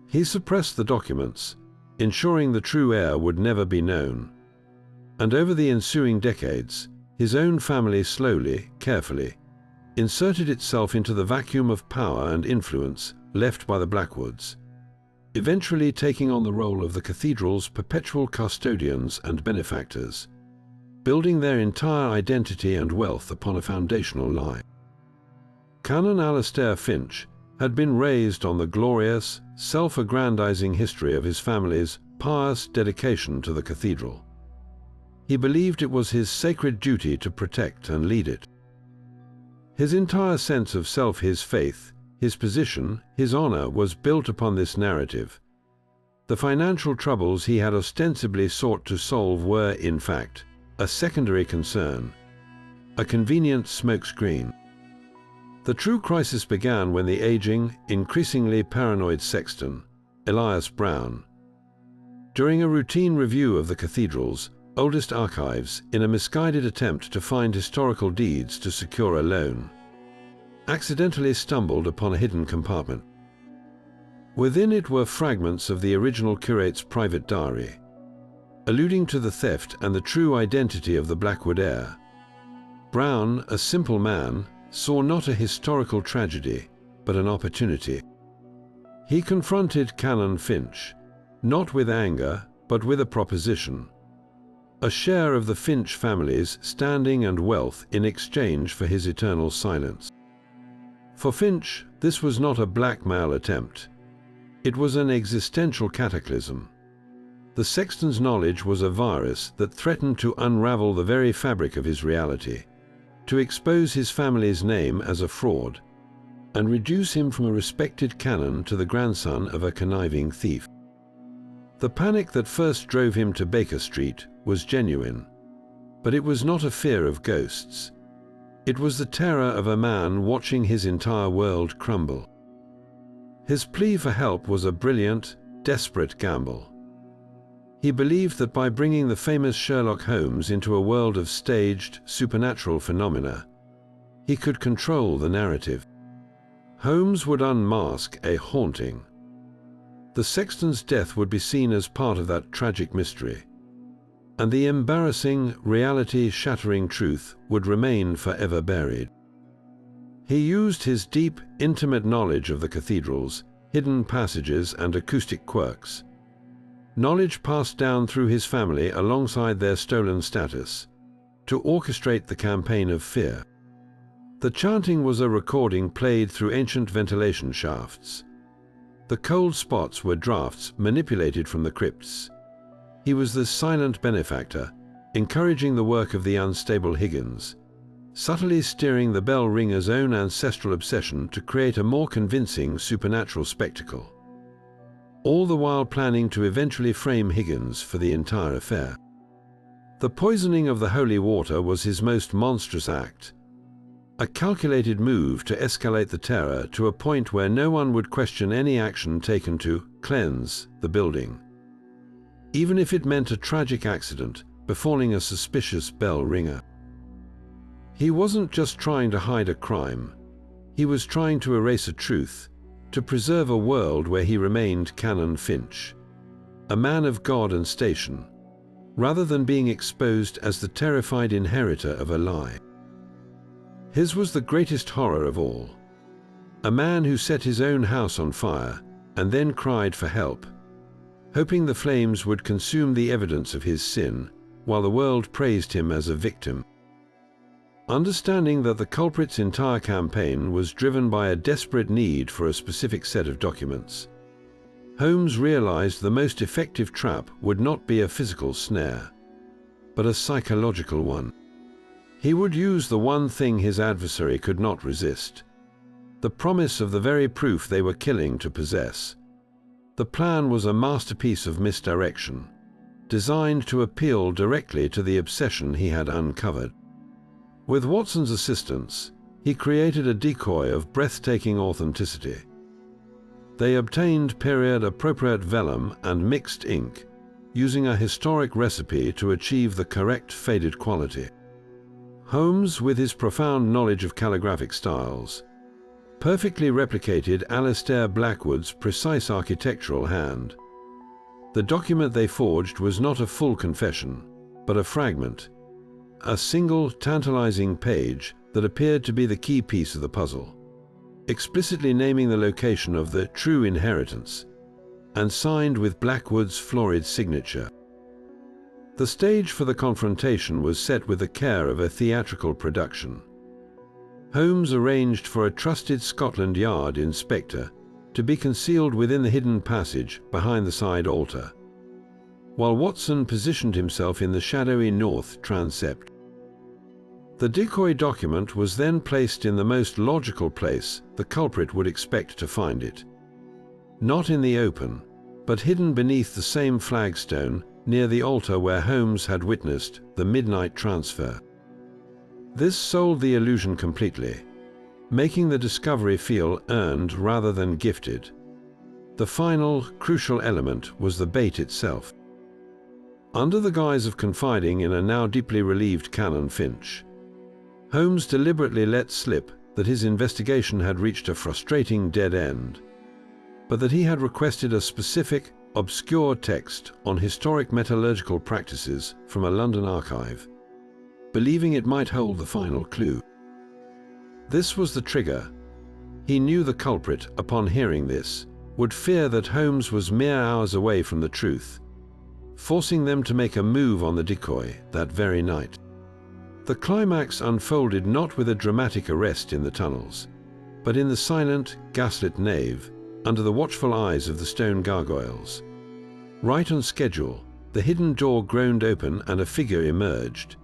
He suppressed the documents, ensuring the true heir would never be known. And over the ensuing decades, his own family slowly, carefully, inserted itself into the vacuum of power and influence left by the Blackwoods, eventually taking on the role of the cathedral's perpetual custodians and benefactors, building their entire identity and wealth upon a foundational lie. Canon Alastair Finch had been raised on the glorious, self-aggrandizing history of his family's pious dedication to the cathedral. He believed it was his sacred duty to protect and lead it. His entire sense of self, his faith, his position, his honor was built upon this narrative. The financial troubles he had ostensibly sought to solve were, in fact, a secondary concern, a convenient smokescreen. The true crisis began when the aging, increasingly paranoid sexton, Elias Brown, during a routine review of the cathedral's oldest archives in a misguided attempt to find historical deeds to secure a loan, accidentally stumbled upon a hidden compartment. Within it were fragments of the original curate's private diary, alluding to the theft and the true identity of the Blackwood heir. Brown, a simple man, saw not a historical tragedy, but an opportunity. He confronted Canon Finch, not with anger, but with a proposition: a share of the Finch family's standing and wealth in exchange for his eternal silence. For Finch, this was not a blackmail attempt. It was an existential cataclysm. The sexton's knowledge was a virus that threatened to unravel the very fabric of his reality, to expose his family's name as a fraud, and reduce him from a respected canon to the grandson of a conniving thief. The panic that first drove him to Baker Street was genuine, but it was not a fear of ghosts. It was the terror of a man watching his entire world crumble. His plea for help was a brilliant, desperate gamble. He believed that by bringing the famous Sherlock Holmes into a world of staged, supernatural phenomena, he could control the narrative. Holmes would unmask a haunting. The sexton's death would be seen as part of that tragic mystery, and the embarrassing, reality-shattering truth would remain forever buried. He used his deep, intimate knowledge of the cathedrals, hidden passages, and acoustic quirks, knowledge passed down through his family alongside their stolen status, to orchestrate the campaign of fear. The chanting was a recording played through ancient ventilation shafts. The cold spots were drafts manipulated from the crypts. He was the silent benefactor, encouraging the work of the unstable Higgins, subtly steering the bell ringer's own ancestral obsession to create a more convincing supernatural spectacle, all the while planning to eventually frame Higgins for the entire affair. The poisoning of the holy water was his most monstrous act, a calculated move to escalate the terror to a point where no one would question any action taken to cleanse the building, even if it meant a tragic accident befalling a suspicious bell ringer. He wasn't just trying to hide a crime, he was trying to erase a truth, to preserve a world where he remained Canon Finch, a man of God and station, rather than being exposed as the terrified inheritor of a lie. His was the greatest horror of all, a man who set his own house on fire and then cried for help, hoping the flames would consume the evidence of his sin, while the world praised him as a victim. Understanding that the culprit's entire campaign was driven by a desperate need for a specific set of documents, Holmes realized the most effective trap would not be a physical snare, but a psychological one. He would use the one thing his adversary could not resist, the promise of the very proof they were killing to possess. The plan was a masterpiece of misdirection, designed to appeal directly to the obsession he had uncovered. With Watson's assistance, he created a decoy of breathtaking authenticity. They obtained period-appropriate vellum and mixed ink, using a historic recipe to achieve the correct faded quality. Holmes, with his profound knowledge of calligraphic styles, perfectly replicated Alistair Blackwood's precise architectural hand. The document they forged was not a full confession, but a fragment, a single tantalizing page that appeared to be the key piece of the puzzle, explicitly naming the location of the true inheritance, and signed with Blackwood's florid signature. The stage for the confrontation was set with the care of a theatrical production. Holmes arranged for a trusted Scotland Yard inspector to be concealed within the hidden passage behind the side altar, while Watson positioned himself in the shadowy north transept. The decoy document was then placed in the most logical place the culprit would expect to find it. Not in the open, but hidden beneath the same flagstone near the altar where Holmes had witnessed the midnight transfer. This sold the illusion completely, making the discovery feel earned rather than gifted. The final, crucial element was the bait itself. Under the guise of confiding in a now deeply relieved Canon Finch, Holmes deliberately let slip that his investigation had reached a frustrating dead end, but that he had requested a specific, obscure text on historic metallurgical practices from a London archive, believing it might hold the final clue. This was the trigger. He knew the culprit, upon hearing this, would fear that Holmes was mere hours away from the truth, forcing them to make a move on the decoy that very night. The climax unfolded not with a dramatic arrest in the tunnels, but in the silent, gaslit nave, under the watchful eyes of the stone gargoyles. Right on schedule, the hidden door groaned open and a figure emerged,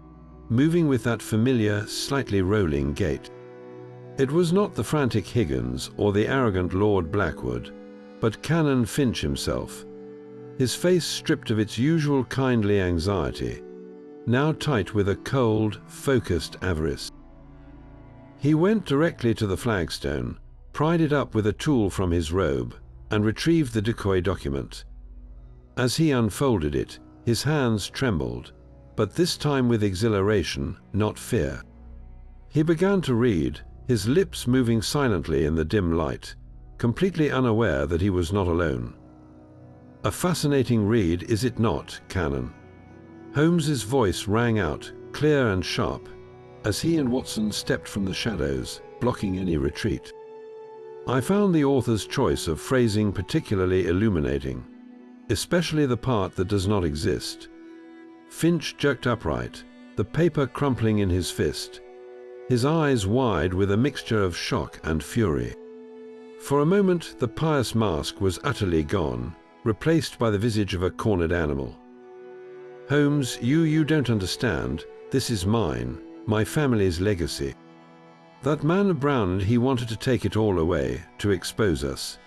moving with that familiar, slightly rolling gait. It was not the frantic Higgins or the arrogant Lord Blackwood, but Canon Finch himself, his face stripped of its usual kindly anxiety, now tight with a cold, focused avarice. He went directly to the flagstone, pried it up with a tool from his robe, and retrieved the decoy document. As he unfolded it, his hands trembled, but this time with exhilaration, not fear. He began to read, his lips moving silently in the dim light, completely unaware that he was not alone. A fascinating read, is it not, Canon? Holmes's voice rang out, clear and sharp, as he and Watson stepped from the shadows, blocking any retreat. I found the author's choice of phrasing particularly illuminating, especially the part that does not exist. Finch jerked upright, the paper crumpling in his fist, his eyes wide with a mixture of shock and fury. For a moment, the pious mask was utterly gone, replaced by the visage of a cornered animal. Holmes, you don't understand. This is mine, my family's legacy. That man Brown, he wanted to take it all away, to expose us.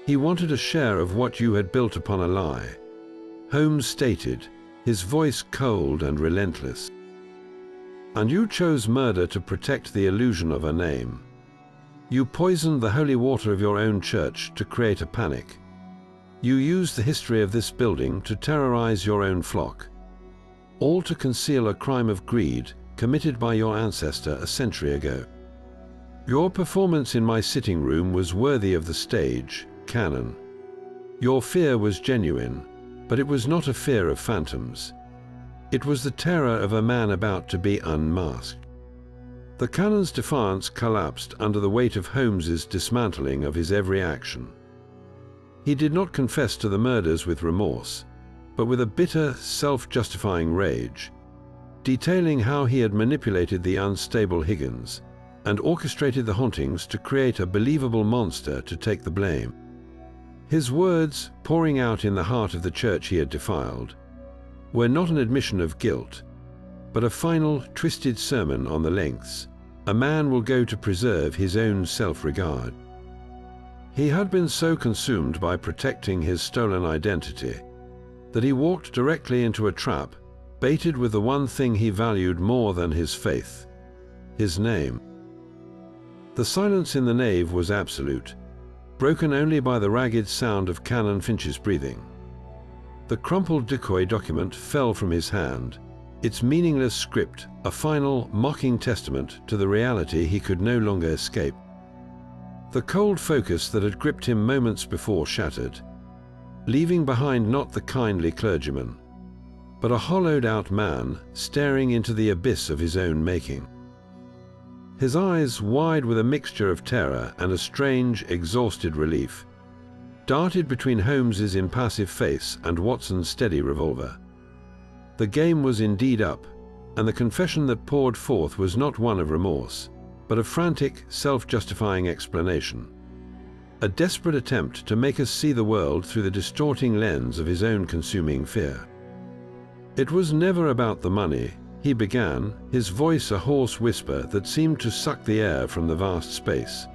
He wanted a share of what you had built upon a lie. Holmes stated, his voice cold and relentless. And you chose murder to protect the illusion of a name. You poisoned the holy water of your own church to create a panic. You used the history of this building to terrorize your own flock, all to conceal a crime of greed committed by your ancestor a century ago. Your performance in my sitting room was worthy of the stage, Canon. Your fear was genuine, but it was not a fear of phantoms. It was the terror of a man about to be unmasked. The Canon's defiance collapsed under the weight of Holmes's dismantling of his every action. He did not confess to the murders with remorse, but with a bitter, self-justifying rage, detailing how he had manipulated the unstable Higgins and orchestrated the hauntings to create a believable monster to take the blame. His words, pouring out in the heart of the church he had defiled, were not an admission of guilt, but a final, twisted sermon on the lengths a man will go to preserve his own self-regard. He had been so consumed by protecting his stolen identity that he walked directly into a trap, baited with the one thing he valued more than his faith, his name. The silence in the nave was absolute, broken only by the ragged sound of Canon Finch's breathing. The crumpled decoy document fell from his hand, its meaningless script a final, mocking testament to the reality he could no longer escape. The cold focus that had gripped him moments before shattered, leaving behind not the kindly clergyman, but a hollowed-out man staring into the abyss of his own making. His eyes, wide with a mixture of terror and a strange, exhausted relief, darted between Holmes's impassive face and Watson's steady revolver. The game was indeed up, and the confession that poured forth was not one of remorse, but a frantic, self-justifying explanation. A desperate attempt to make us see the world through the distorting lens of his own consuming fear. It was never about the money, he began, his voice a hoarse whisper that seemed to suck the air from the vast space.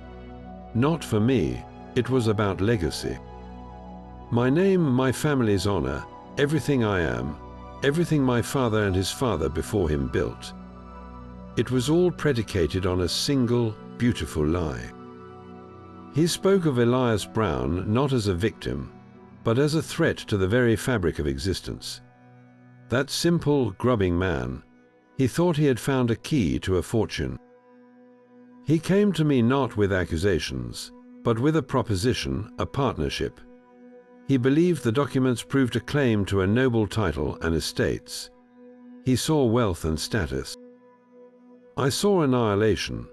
Not for me, it was about legacy. My name, my family's honor, everything I am, everything my father and his father before him built. It was all predicated on a single, beautiful lie. He spoke of Elias Brown not as a victim, but as a threat to the very fabric of existence. That simple, grubbing man, he thought he had found a key to a fortune. He came to me not with accusations, but with a proposition, a partnership. He believed the documents proved a claim to a noble title and estates. He saw wealth and status. I saw annihilation.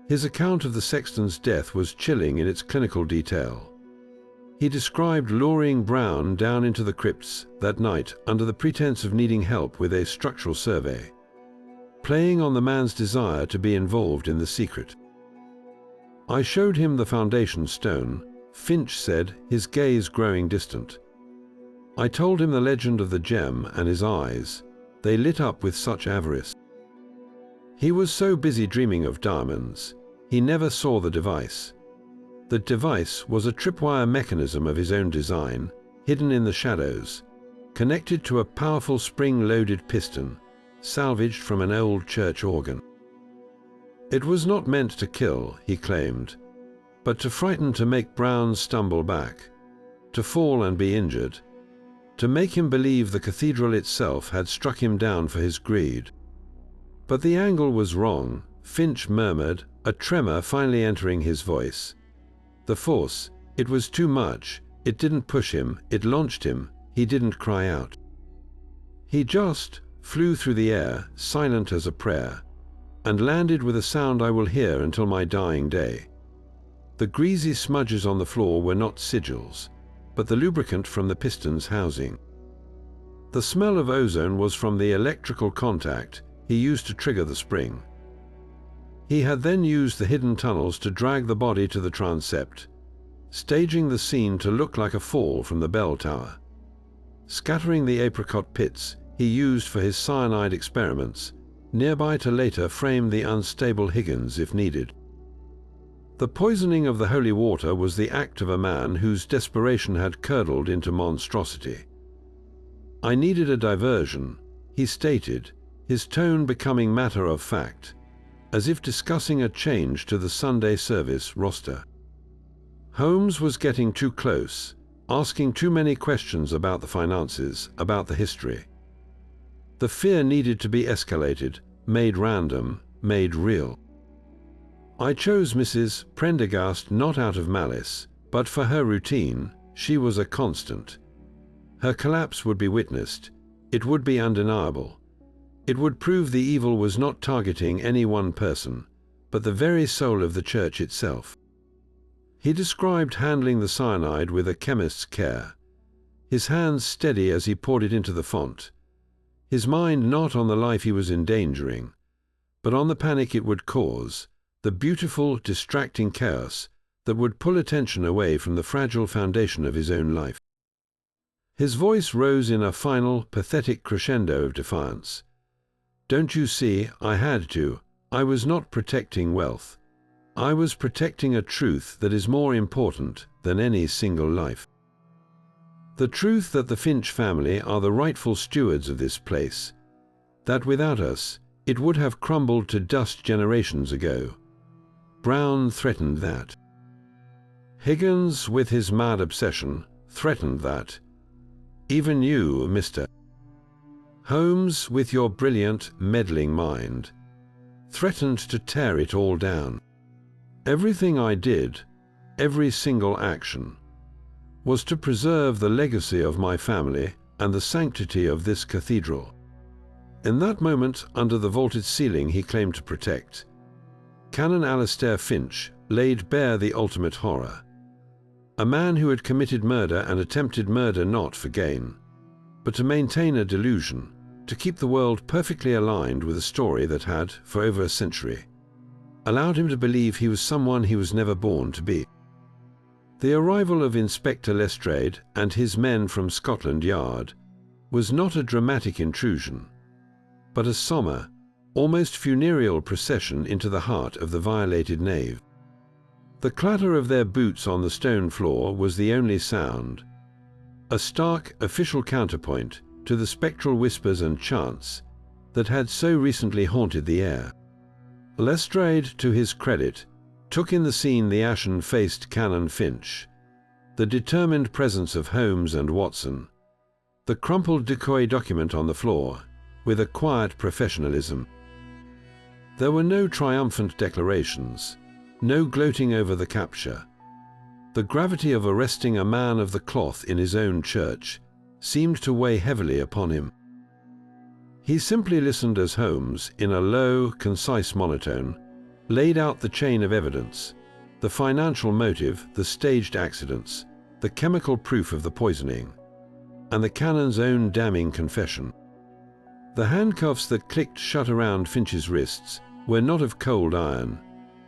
His account of the sexton's death was chilling in its clinical detail. He described luring Brown down into the crypts that night under the pretense of needing help with a structural survey, playing on the man's desire to be involved in the secret. I showed him the foundation stone, Finch said, his gaze growing distant. I told him the legend of the gem, and his eyes, they lit up with such avarice. He was so busy dreaming of diamonds, he never saw the device. The device was a tripwire mechanism of his own design, hidden in the shadows, connected to a powerful spring-loaded piston, salvaged from an old church organ. It was not meant to kill, he claimed, but to frighten, to make Brown stumble back, to fall and be injured, to make him believe the cathedral itself had struck him down for his greed. But the angle was wrong, Finch murmured, a tremor finally entering his voice. The force, it was too much, it didn't push him, it launched him, he didn't cry out. He just flew through the air, silent as a prayer, and landed with a sound I will hear until my dying day. The greasy smudges on the floor were not sigils, but the lubricant from the piston's housing. The smell of ozone was from the electrical contact he used to trigger the spring. He had then used the hidden tunnels to drag the body to the transept, staging the scene to look like a fall from the bell tower. Scattering the apricot pits he used for his cyanide experiments, nearby to later frame the unstable Higgins if needed. The poisoning of the holy water was the act of a man whose desperation had curdled into monstrosity. I needed a diversion, he stated, his tone becoming matter of fact, as if discussing a change to the Sunday service roster. Holmes was getting too close, asking too many questions about the finances, about the history. The fear needed to be escalated, made random, made real. I chose Mrs. Prendergast not out of malice, but for her routine. She was a constant. Her collapse would be witnessed. It would be undeniable. It would prove the evil was not targeting any one person, but the very soul of the church itself. He described handling the cyanide with a chemist's care, his hands steady as he poured it into the font, his mind not on the life he was endangering, but on the panic it would cause, the beautiful, distracting chaos that would pull attention away from the fragile foundation of his own life. His voice rose in a final, pathetic crescendo of defiance. "Don't you see, I had to. I was not protecting wealth. I was protecting a truth that is more important than any single life. The truth that the Finch family are the rightful stewards of this place, that without us, it would have crumbled to dust generations ago. Brown threatened that. Higgins, with his mad obsession, threatened that. Even you, Mr. Holmes, with your brilliant, meddling mind, threatened to tear it all down. Everything I did, every single action, was to preserve the legacy of my family and the sanctity of this cathedral." In that moment, under the vaulted ceiling he claimed to protect, Canon Alastair Finch laid bare the ultimate horror. A man who had committed murder and attempted murder not for gain, but to maintain a delusion, to keep the world perfectly aligned with a story that had, for over a century, allowed him to believe he was someone he was never born to be. The arrival of Inspector Lestrade and his men from Scotland Yard was not a dramatic intrusion, but a sombre, almost funereal procession into the heart of the violated nave. The clatter of their boots on the stone floor was the only sound, a stark official counterpoint to the spectral whispers and chants that had so recently haunted the air. Lestrade, to his credit, took in the scene the ashen-faced Canon Finch, the determined presence of Holmes and Watson, the crumpled decoy document on the floor, with a quiet professionalism. There were no triumphant declarations, no gloating over the capture. The gravity of arresting a man of the cloth in his own church seemed to weigh heavily upon him. He simply listened as Holmes, in a low, concise monotone, laid out the chain of evidence, the financial motive, the staged accidents, the chemical proof of the poisoning, and the canon's own damning confession. The handcuffs that clicked shut around Finch's wrists were not of cold iron,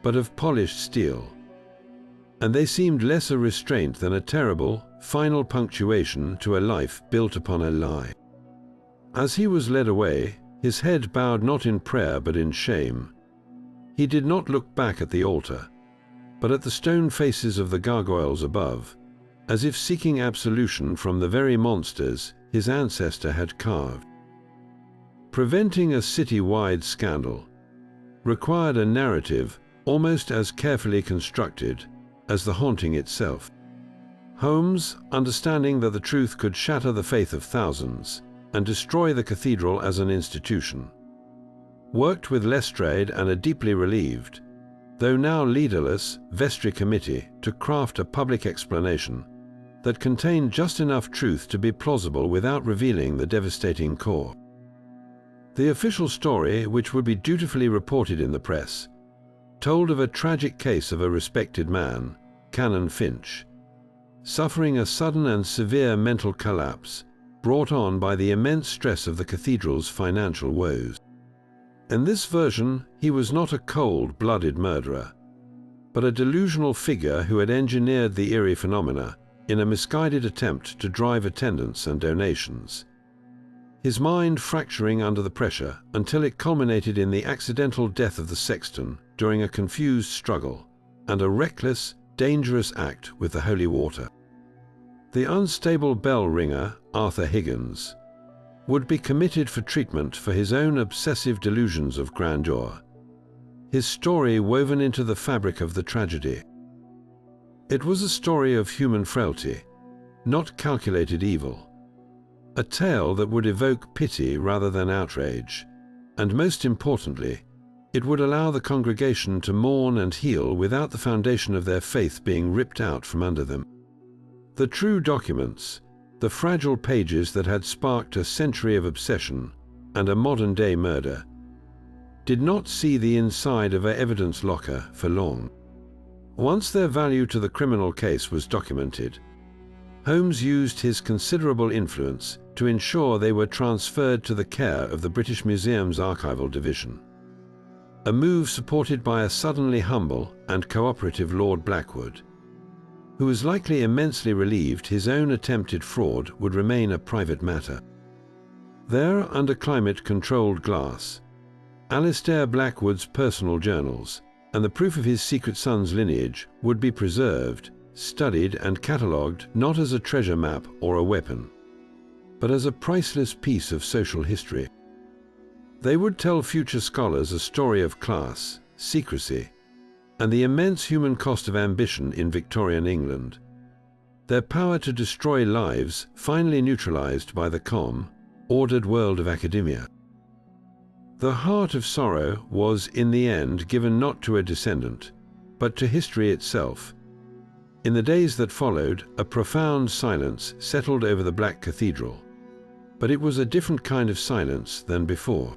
but of polished steel, and they seemed less a restraint than a terrible, final punctuation to a life built upon a lie. As he was led away, his head bowed not in prayer but in shame. He did not look back at the altar, but at the stone faces of the gargoyles above, as if seeking absolution from the very monsters his ancestor had carved. Preventing a city-wide scandal required a narrative almost as carefully constructed as the haunting itself. Holmes, understanding that the truth could shatter the faith of thousands and destroy the cathedral as an institution, worked with Lestrade and a deeply relieved, though now leaderless, vestry committee to craft a public explanation that contained just enough truth to be plausible without revealing the devastating core. The official story, which would be dutifully reported in the press, told of a tragic case of a respected man, Canon Finch, suffering a sudden and severe mental collapse brought on by the immense stress of the cathedral's financial woes. In this version, he was not a cold-blooded murderer, but a delusional figure who had engineered the eerie phenomena in a misguided attempt to drive attendance and donations, his mind fracturing under the pressure until it culminated in the accidental death of the sexton during a confused struggle and a reckless, dangerous act with the holy water. The unstable bell ringer, Arthur Higgins, would be committed for treatment for his own obsessive delusions of grandeur, his story woven into the fabric of the tragedy. It was a story of human frailty, not calculated evil, a tale that would evoke pity rather than outrage, and most importantly, it would allow the congregation to mourn and heal without the foundation of their faith being ripped out from under them. The true documents, the fragile pages that had sparked a century of obsession and a modern-day murder, did not see the inside of an evidence locker for long. Once their value to the criminal case was documented, Holmes used his considerable influence to ensure they were transferred to the care of the British Museum's archival division, a move supported by a suddenly humble and cooperative Lord Blackwood, who was likely immensely relieved his own attempted fraud would remain a private matter. There, under climate-controlled glass, Alistair Blackwood's personal journals and the proof of his secret son's lineage would be preserved, studied and catalogued not as a treasure map or a weapon, but as a priceless piece of social history. They would tell future scholars a story of class, secrecy, and the immense human cost of ambition in Victorian England, their power to destroy lives finally neutralized by the calm, ordered world of academia. The heart of sorrow was, in the end, given not to a descendant, but to history itself. In the days that followed, a profound silence settled over the Black Cathedral, but it was a different kind of silence than before.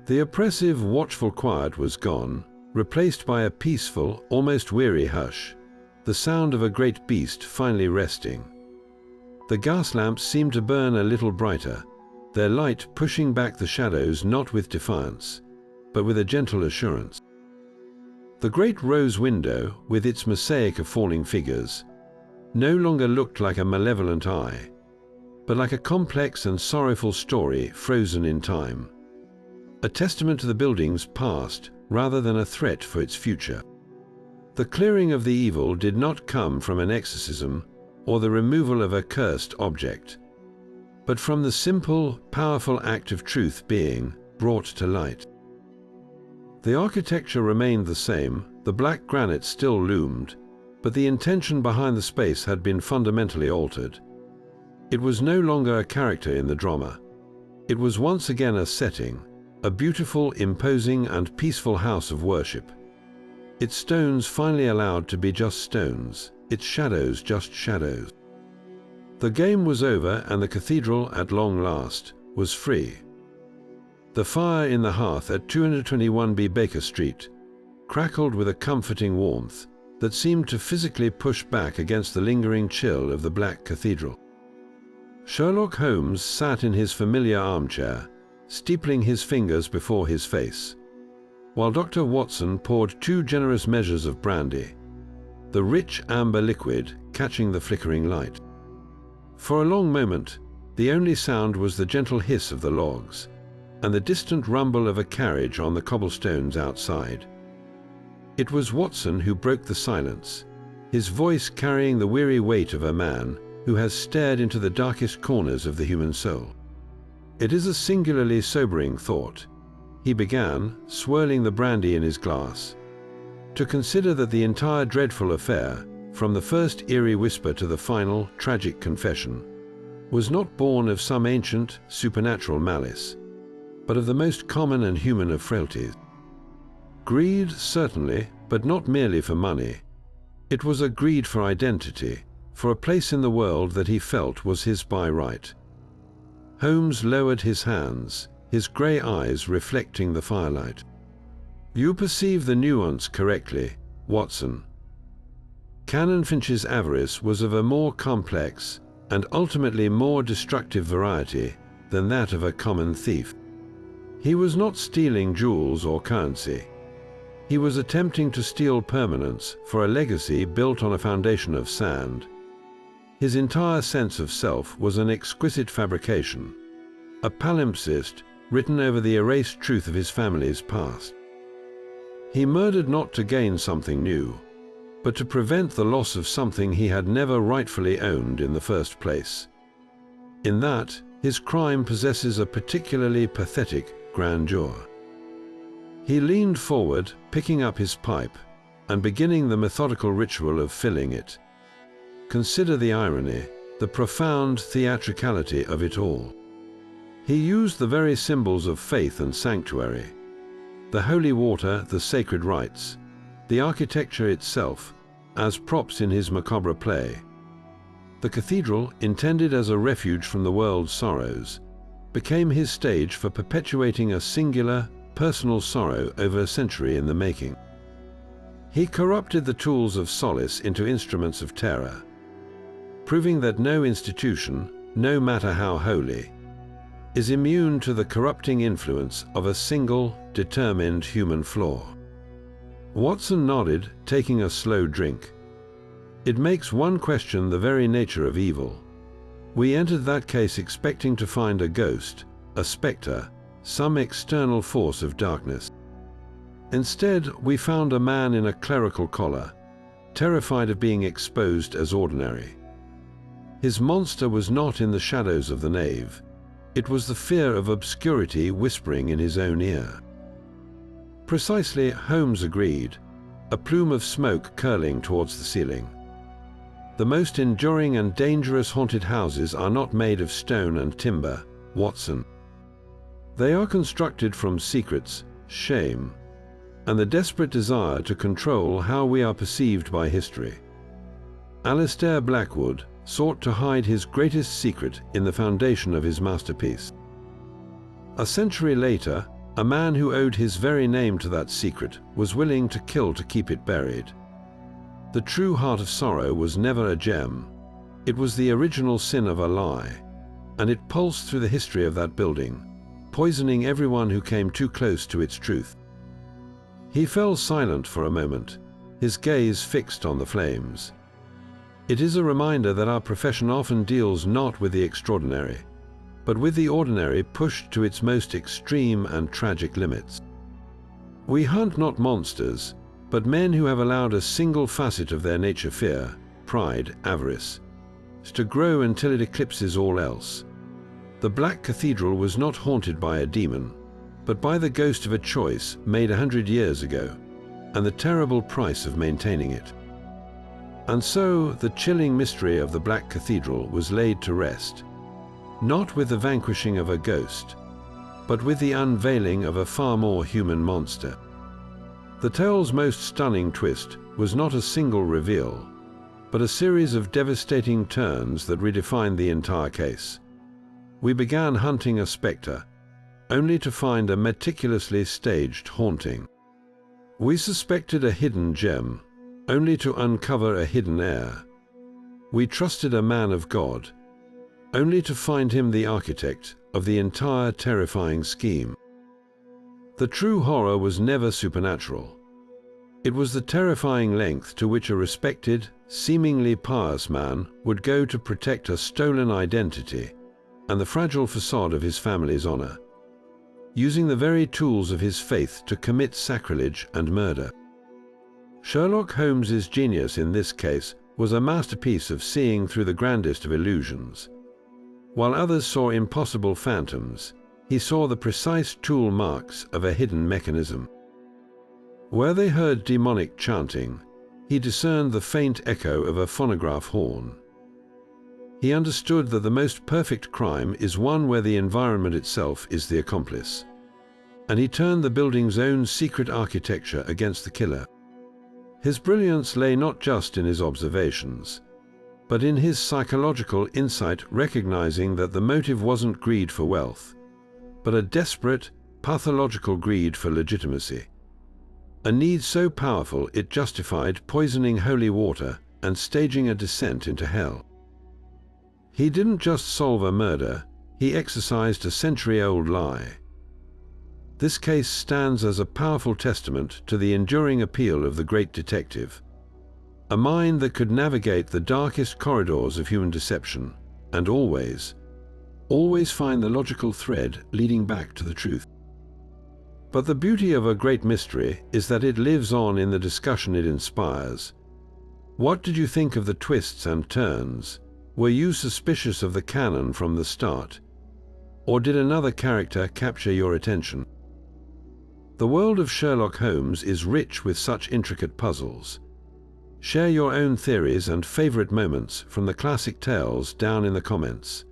The oppressive, watchful quiet was gone, replaced by a peaceful, almost weary hush, the sound of a great beast finally resting. The gas lamps seemed to burn a little brighter, their light pushing back the shadows not with defiance, but with a gentle assurance. The great rose window, with its mosaic of falling figures, no longer looked like a malevolent eye, but like a complex and sorrowful story frozen in time, a testament to the building's past rather than a threat for its future. The clearing of the evil did not come from an exorcism or the removal of a cursed object, but from the simple, powerful act of truth being brought to light. The architecture remained the same, the black granite still loomed, but the intention behind the space had been fundamentally altered. It was no longer a character in the drama. It was once again a setting, a beautiful, imposing, and peaceful house of worship. Its stones finally allowed to be just stones, its shadows just shadows. The game was over and the cathedral, at long last, was free. The fire in the hearth at 221B Baker Street crackled with a comforting warmth that seemed to physically push back against the lingering chill of the Black Cathedral. Sherlock Holmes sat in his familiar armchair, steepling his fingers before his face, while Dr. Watson poured 2 generous measures of brandy, the rich amber liquid catching the flickering light. For a long moment, the only sound was the gentle hiss of the logs and the distant rumble of a carriage on the cobblestones outside. It was Watson who broke the silence, his voice carrying the weary weight of a man who has stared into the darkest corners of the human soul. It is a singularly sobering thought, he began, swirling the brandy in his glass, to consider that the entire dreadful affair, from the first eerie whisper to the final, tragic confession, was not born of some ancient, supernatural malice, but of the most common and human of frailties. Greed, certainly, but not merely for money. It was a greed for identity, for a place in the world that he felt was his by right. Holmes lowered his hands, his grey eyes reflecting the firelight. You perceive the nuance correctly, Watson. Canon Finch's avarice was of a more complex and ultimately more destructive variety than that of a common thief. He was not stealing jewels or currency. He was attempting to steal permanence for a legacy built on a foundation of sand. His entire sense of self was an exquisite fabrication, a palimpsest written over the erased truth of his family's past. He murdered not to gain something new, but to prevent the loss of something he had never rightfully owned in the first place. In that, his crime possesses a particularly pathetic grandeur. He leaned forward, picking up his pipe, and beginning the methodical ritual of filling it. Consider the irony, the profound theatricality of it all. He used the very symbols of faith and sanctuary, the holy water, the sacred rites, the architecture itself, as props in his macabre play. The cathedral, intended as a refuge from the world's sorrows, became his stage for perpetuating a singular, personal sorrow over a century in the making. He corrupted the tools of solace into instruments of terror, proving that no institution, no matter how holy, is immune to the corrupting influence of a single, determined human flaw. Watson nodded, taking a slow drink. It makes one question the very nature of evil. We entered that case expecting to find a ghost, a spectre, some external force of darkness. Instead, we found a man in a clerical collar, terrified of being exposed as ordinary. His monster was not in the shadows of the nave. It was the fear of obscurity whispering in his own ear. Precisely, Holmes agreed, a plume of smoke curling towards the ceiling. The most enduring and dangerous haunted houses are not made of stone and timber, Watson. They are constructed from secrets, shame, and the desperate desire to control how we are perceived by history. Alistair Blackwood sought to hide his greatest secret in the foundation of his masterpiece. A century later, a man who owed his very name to that secret was willing to kill to keep it buried. The true heart of sorrow was never a gem. It was the original sin of a lie, and it pulsed through the history of that building, poisoning everyone who came too close to its truth. He fell silent for a moment, his gaze fixed on the flames. It is a reminder that our profession often deals not with the extraordinary, but with the ordinary pushed to its most extreme and tragic limits. We hunt not monsters, but men who have allowed a single facet of their nature, fear, pride, avarice, to grow until it eclipses all else. The Black Cathedral was not haunted by a demon, but by the ghost of a choice made 100 years ago, and the terrible price of maintaining it. And so the chilling mystery of the Black Cathedral was laid to rest, not with the vanquishing of a ghost, but with the unveiling of a far more human monster. The tale's most stunning twist was not a single reveal, but a series of devastating turns that redefined the entire case. We began hunting a spectre, only to find a meticulously staged haunting. We suspected a hidden gem, only to uncover a hidden heir. We trusted a man of God, only to find him the architect of the entire terrifying scheme. The true horror was never supernatural. It was the terrifying length to which a respected, seemingly pious man would go to protect a stolen identity and the fragile facade of his family's honor, using the very tools of his faith to commit sacrilege and murder. Sherlock Holmes's genius in this case was a masterpiece of seeing through the grandest of illusions. While others saw impossible phantoms, he saw the precise tool marks of a hidden mechanism. Where they heard demonic chanting, he discerned the faint echo of a phonograph horn. He understood that the most perfect crime is one where the environment itself is the accomplice, and he turned the building's own secret architecture against the killer. His brilliance lay not just in his observations, but in his psychological insight, recognizing that the motive wasn't greed for wealth, but a desperate, pathological greed for legitimacy. A need so powerful it justified poisoning holy water and staging a descent into hell. He didn't just solve a murder, he exorcised a century-old lie. This case stands as a powerful testament to the enduring appeal of the great detective, a mind that could navigate the darkest corridors of human deception and always find the logical thread leading back to the truth. But the beauty of a great mystery is that it lives on in the discussion it inspires. What did you think of the twists and turns? Were you suspicious of the canon from the start? Or did another character capture your attention? The world of Sherlock Holmes is rich with such intricate puzzles. Share your own theories and favorite moments from the classic tales down in the comments.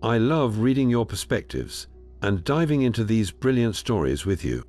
I love reading your perspectives and diving into these brilliant stories with you.